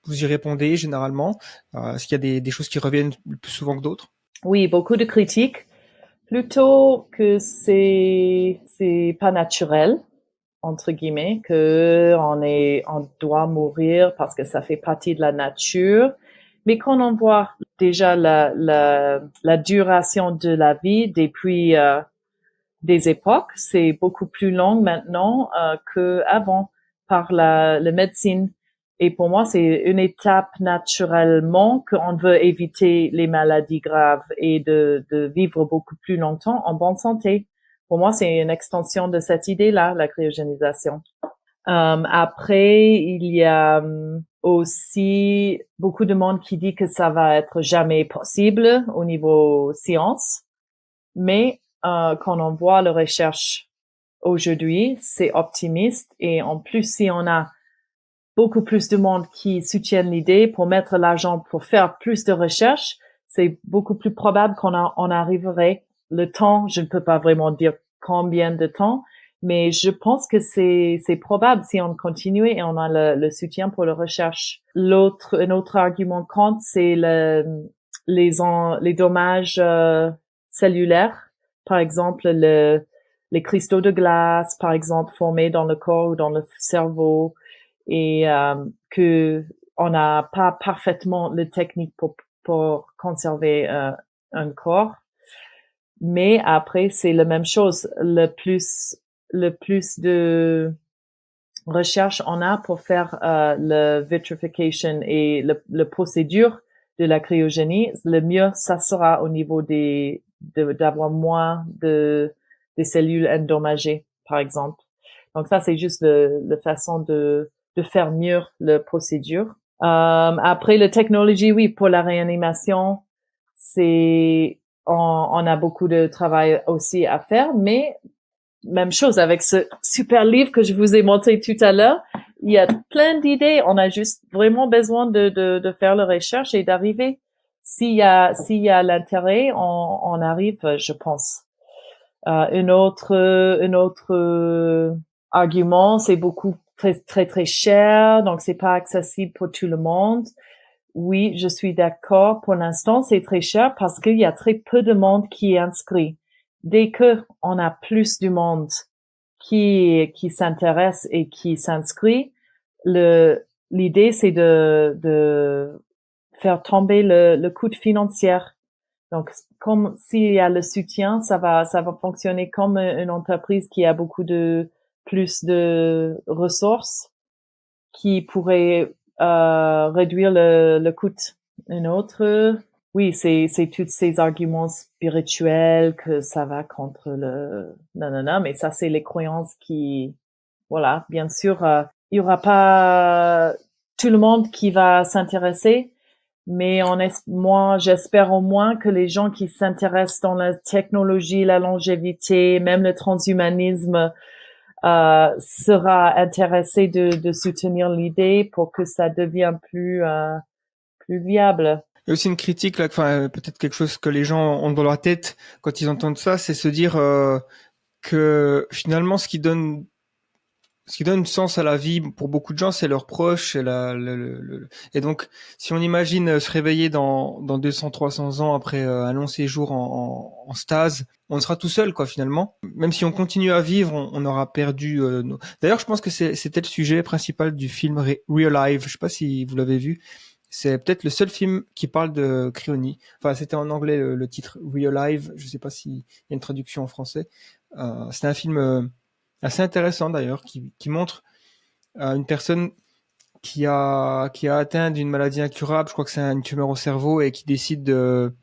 A: vous y répondez généralement? Est-ce qu'il y a des choses qui reviennent plus souvent que d'autres?
E: Oui, beaucoup de critiques. Plutôt que c'est pas naturel, entre guillemets, que on doit mourir parce que ça fait partie de la nature. Mais quand on voit déjà la duration de la vie depuis des époques, c'est beaucoup plus long maintenant qu'avant par la médecine. Et pour moi, c'est une étape naturellement qu'on veut éviter les maladies graves et de vivre beaucoup plus longtemps en bonne santé. Pour moi, c'est une extension de cette idée-là, la cryogénisation. Après, il y a aussi beaucoup de monde qui dit que ça va être jamais possible au niveau science, mais quand on voit la recherche aujourd'hui, c'est optimiste et en plus, si on a beaucoup plus de monde qui soutiennent l'idée pour mettre l'argent pour faire plus de recherches, c'est beaucoup plus probable on arriverait. Le temps, je ne peux pas vraiment dire combien de temps, mais je pense que c'est probable si on continue et on a le soutien pour la recherche. Un autre argument contre, c'est les dommages cellulaires. Par exemple, les cristaux de glace, par exemple, formés dans le corps ou dans le cerveau, et que on n'a pas parfaitement le technique pour conserver un corps. Mais après, c'est la même chose. Le plus de recherche on a pour faire le vitrification et le procédure de la cryogénie, le mieux ça sera au niveau d'avoir moins des cellules endommagées, par exemple. Donc ça, c'est juste la façon de faire mieux la procédure. Après, la technologie, oui, pour la réanimation, on a beaucoup de travail aussi à faire, mais même chose avec ce super livre que je vous ai montré tout à l'heure. Il y a plein d'idées. On a juste vraiment besoin de faire la recherche et d'arriver. S'il y a l'intérêt, on arrive, je pense. Un autre argument, c'est beaucoup très très très cher, donc c'est pas accessible pour tout le monde. Oui, je suis d'accord. Pour l'instant, c'est très cher parce qu'il y a très peu de monde qui est inscrit. Dès que on a plus du monde qui s'intéresse et qui s'inscrit, l'idée c'est de faire tomber le coût financier. Donc, comme s'il y a le soutien, ça va fonctionner comme une entreprise qui a beaucoup plus de ressources qui pourrait réduire le coût. Un autre, oui, c'est tous ces arguments spirituels que ça va contre non, mais ça c'est les croyances voilà, bien sûr, il y aura pas tout le monde qui va s'intéresser, mais moi, j'espère au moins que les gens qui s'intéressent dans la technologie, la longévité, même le transhumanisme, sera intéressé de soutenir l'idée pour que ça devienne plus viable.
A: Il y a aussi une critique là, enfin peut-être quelque chose que les gens ont dans leur tête quand ils entendent ça, c'est se dire que finalement ce qui donne sens à la vie pour beaucoup de gens, c'est leurs proches, et donc si on imagine se réveiller dans 200-300 ans après un long séjour en stase, on sera tout seul quoi finalement. Même si on continue à vivre, on aura perdu D'ailleurs, je pense que c'était le sujet principal du film Real Life. Je sais pas si vous l'avez vu. C'est peut-être le seul film qui parle de cryonie. Enfin, c'était en anglais le titre Real Life. Je sais pas s'il y a une traduction en français. C'est un film assez intéressant d'ailleurs, qui montre une personne qui a atteint d'une maladie incurable, je crois que c'est une tumeur au cerveau, et qui décide de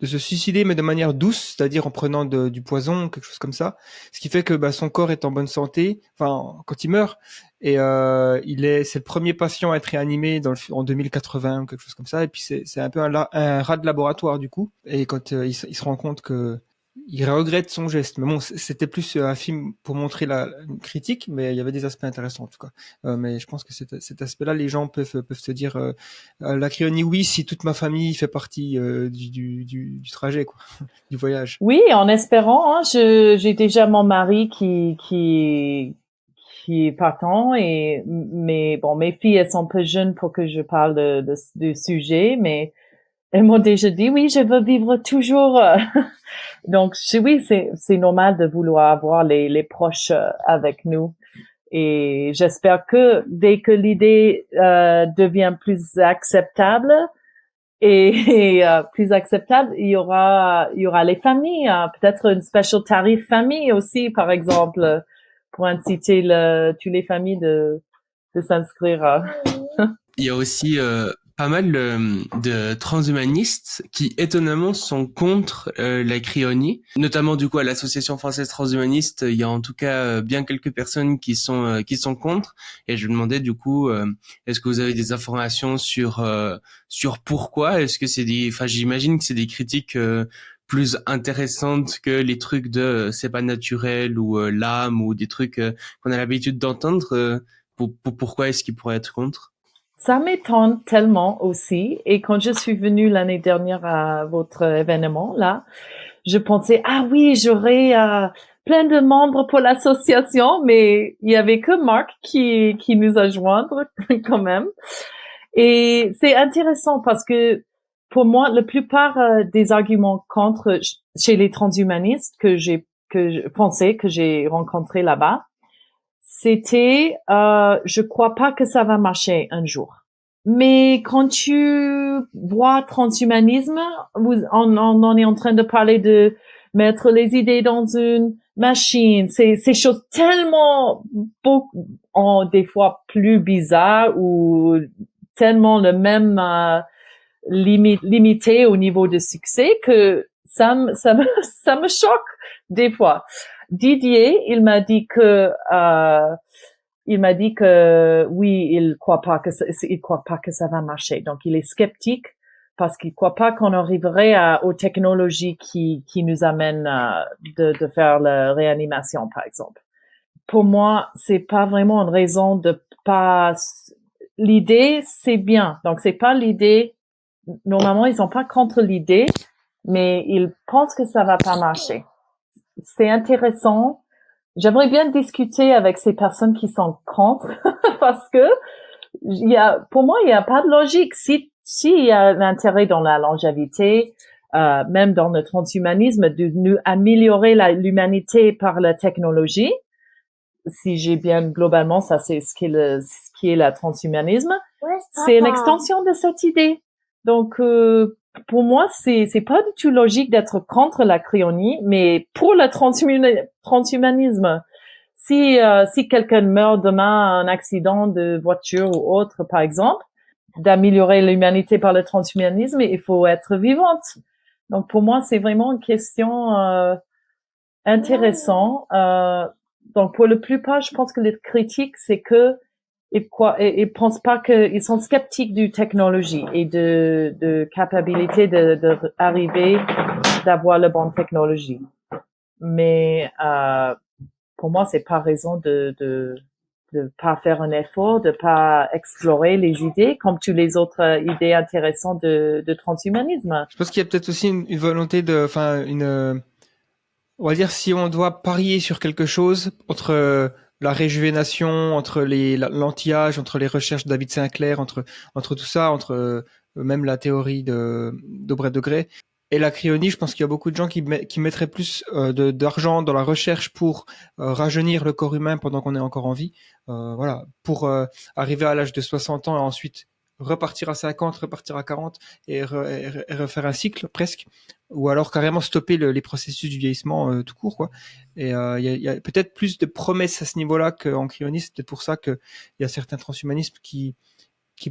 A: se suicider, mais de manière douce, c'est-à-dire en prenant du poison, quelque chose comme ça. Ce qui fait que son corps est en bonne santé, enfin quand il meurt, et c'est le premier patient à être réanimé en 2080, quelque chose comme ça. Et puis c'est un peu un rat de laboratoire du coup. Et quand il se rend compte que il regrette son geste. Mais bon, c'était plus un film pour montrer une critique, mais il y avait des aspects intéressants en tout cas. Mais je pense que cet aspect-là, les gens peuvent se dire la cryonie, oui, si toute ma famille fait partie du trajet, quoi, du voyage.
E: Oui, en espérant. Hein, j'ai déjà mon mari qui est partant mais bon, mes filles elles sont un peu jeunes pour que je parle du sujet, mais Elles m'ont déjà dit, oui, je veux vivre toujours. Donc, oui, c'est normal de vouloir avoir les proches avec nous. Et j'espère que dès que l'idée devient plus acceptable plus acceptable, il y aura les familles, peut-être une special tarif famille aussi, par exemple, pour inciter toutes les familles de s'inscrire.
D: Il y a aussi pas mal de transhumanistes qui étonnamment sont contre la cryonie, notamment du coup à l'association française transhumaniste. Il y a en tout cas bien quelques personnes qui sont contre. Et je me demandais du coup, est-ce que vous avez des informations sur pourquoi? Est-ce que enfin j'imagine que c'est des critiques plus intéressantes que les trucs de c'est pas naturel ou l'âme ou des trucs qu'on a l'habitude d'entendre. Pourquoi est-ce qu'ils pourraient être contre?
E: Ça m'étonne tellement aussi. Et quand je suis venue l'année dernière à votre événement, là, je pensais, ah oui, j'aurais plein de membres pour l'association, mais il y avait que Marc qui nous a joindre quand même. Et c'est intéressant parce que pour moi, la plupart des arguments contre chez les transhumanistes que j'ai rencontrés là-bas, c'était je crois pas que ça va marcher un jour. Mais quand tu vois transhumanisme, on est en train de parler de mettre les idées dans une machine. C'est choses tellement des fois plus bizarres ou tellement le même limité au niveau de succès que ça me choque des fois. Didier, il m'a dit que oui, il croit pas que ça va marcher. Donc il est sceptique parce qu'il croit pas qu'on arriverait aux technologies qui nous amènent de faire la réanimation, par exemple. Pour moi, c'est pas vraiment une raison de pas. L'idée, c'est bien. Donc c'est pas l'idée. Normalement, ils sont pas contre l'idée, mais ils pensent que ça va pas marcher. C'est intéressant. J'aimerais bien discuter avec ces personnes qui sont contre parce que pour moi, il y a pas de logique. Si il y a un intérêt dans la longévité, même dans le transhumanisme, de nous améliorer l'humanité par la technologie, si j'ai bien globalement, ça c'est ce qui est la transhumanisme, c'est une extension de cette idée. Donc, pour moi, c'est pas du tout logique d'être contre la cryonie, mais pour le transhumanisme. Si quelqu'un meurt demain un accident de voiture ou autre, par exemple, d'améliorer l'humanité par le transhumanisme, il faut être vivante. Donc, pour moi, c'est vraiment une question intéressante. Donc, pour la plupart, je pense que les critiques, c'est que ils pensent pas ils sont sceptiques du technologie et de capacité de arriver d'avoir la bonne technologie. Mais pour moi, c'est pas raison de pas faire un effort, de pas explorer les idées comme toutes les autres idées intéressantes de transhumanisme.
A: Je pense qu'il y a peut-être aussi une volonté on va dire si on doit parier sur quelque chose entre la réjuvénation, entre l'anti-âge, entre les recherches de David Sinclair, entre tout ça, entre même la théorie d'Aubrey de Grey et la cryonie, je pense qu'il y a beaucoup de gens qui mettraient plus d'argent dans la recherche pour rajeunir le corps humain pendant qu'on est encore en vie, voilà, pour arriver à l'âge de 60 ans et ensuite repartir à 50, repartir à 40 et refaire un cycle presque, ou alors carrément stopper les processus du vieillissement tout court, quoi. Et il y a peut-être plus de promesses à ce niveau-là qu'en cryonie. C'est peut-être pour ça qu'il y a certains transhumanismes qui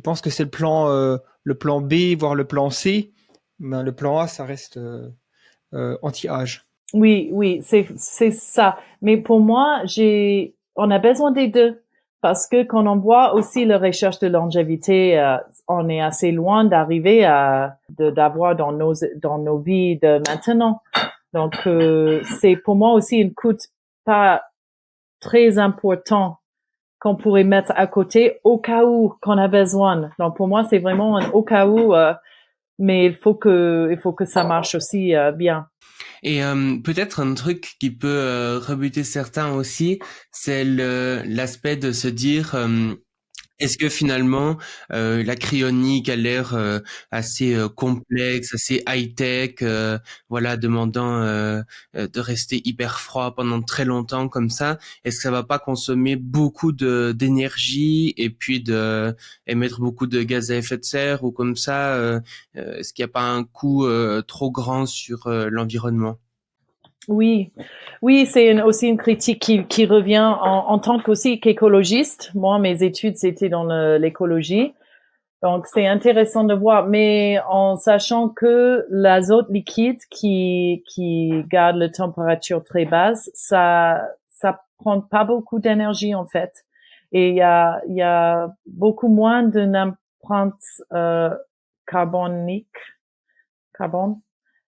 A: pensent que c'est le plan B, voire le plan C. Ben, le plan A, ça reste anti-âge.
E: Oui, c'est ça. Mais pour moi, on a besoin des deux. Parce que quand on voit aussi la recherche de longévité, on est assez loin d'arriver d'avoir dans nos vies de maintenant. Donc c'est pour moi aussi une coûte pas très important qu'on pourrait mettre à côté au cas où qu'on a besoin. Donc pour moi c'est vraiment un au cas où, mais il faut que ça marche aussi bien.
D: Et peut-être un truc qui peut rebuter certains aussi, c'est l'aspect de se dire Est-ce que finalement, la cryonique a l'air assez complexe, assez high-tech, voilà, demandant de rester hyper froid pendant très longtemps comme ça? Est-ce que ça va pas consommer beaucoup d'énergie et puis émettre beaucoup de gaz à effet de serre ou comme ça? Est-ce qu'il n'y a pas un coût trop grand sur l'environnement?
E: Oui, oui, c'est aussi une critique qui revient en tant qu'écologiste. Moi, mes études, c'était dans l'écologie. Donc, c'est intéressant de voir, mais en sachant que l'azote liquide qui garde la température très basse, ça prend pas beaucoup d'énergie, en fait. Et il y a beaucoup moins d'une empreinte, carbone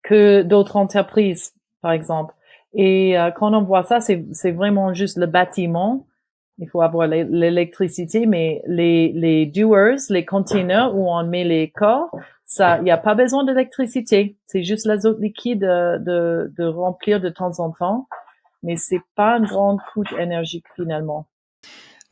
E: que d'autres entreprises, par exemple. Et quand on voit ça, c'est vraiment juste le bâtiment. Il faut avoir l'électricité, mais les dewars, les containers où on met les corps, ça, il n'y a pas besoin d'électricité. C'est juste l'azote liquide de remplir de temps en temps, mais c'est pas un grand coût énergique finalement.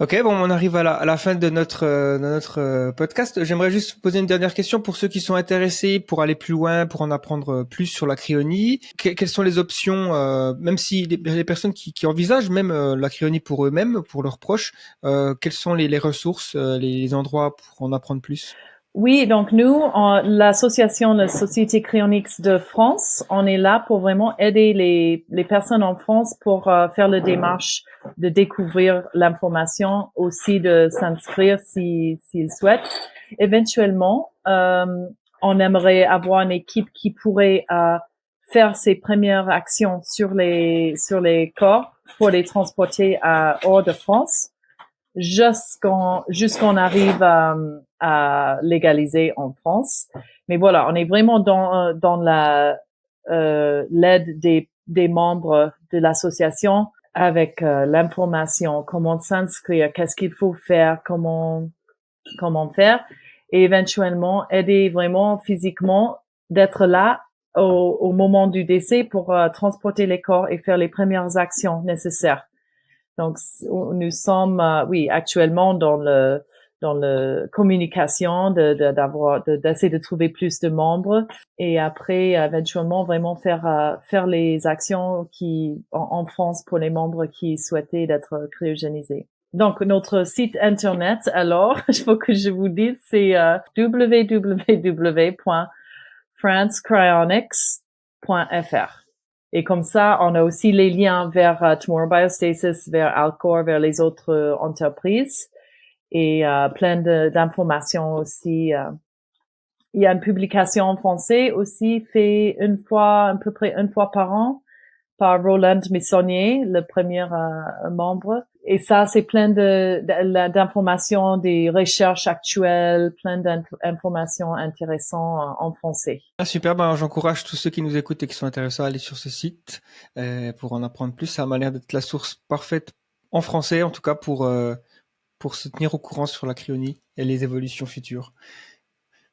A: Ok, bon, on arrive à la fin de notre podcast. J'aimerais juste poser une dernière question pour ceux qui sont intéressés pour aller plus loin, pour en apprendre plus sur la cryonie. Quelles sont les options, même si les personnes qui envisagent même la cryonie pour eux-mêmes, pour leurs proches, quelles sont les ressources, les endroits pour en apprendre plus?
E: Oui, donc nous, l'association, la Société Cryonics de France, on est là pour vraiment aider les personnes en France pour faire la démarche de découvrir l'information, aussi de s'inscrire s'ils souhaitent. Éventuellement, on aimerait avoir une équipe qui pourrait faire ses premières actions sur les corps pour les transporter hors de France, jusqu'on arrive à légaliser en France. Mais voilà, on est vraiment dans l'aide des membres de l'association avec l'information, comment s'inscrire, qu'est-ce qu'il faut faire, comment faire, et éventuellement aider vraiment physiquement d'être là au moment du décès pour transporter les corps et faire les premières actions nécessaires. Donc, nous sommes, actuellement dans le communication d'essayer de trouver plus de membres et après, éventuellement, vraiment faire les actions en France pour les membres qui souhaitaient d'être cryogénisés. Donc, notre site internet, alors, il faut que je vous dise, c'est www.francecryonics.fr. Et comme ça, on a aussi les liens vers Tomorrow Biostasis, vers Alcor, vers les autres entreprises et plein d'informations aussi. Il y a une publication en français aussi fait à peu près une fois par an par Roland Missonnier, le premier membre. Et ça, c'est plein d'informations, des recherches actuelles, plein d'informations intéressantes en français.
A: Ah, super, j'encourage tous ceux qui nous écoutent et qui sont intéressés à aller sur ce site pour en apprendre plus. Ça m'a l'air d'être la source parfaite en français, en tout cas pour se tenir au courant sur la cryonie et les évolutions futures.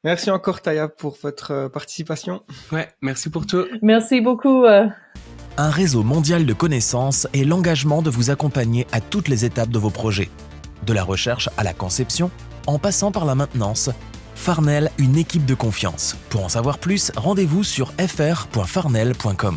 A: Merci encore, Taya, pour votre participation.
D: Ouais, merci pour tout.
E: Merci beaucoup.
B: Un réseau mondial de connaissances et l'engagement de vous accompagner à toutes les étapes de vos projets. De la recherche à la conception, en passant par la maintenance, Farnell, une équipe de confiance. Pour en savoir plus, rendez-vous sur fr.farnell.com.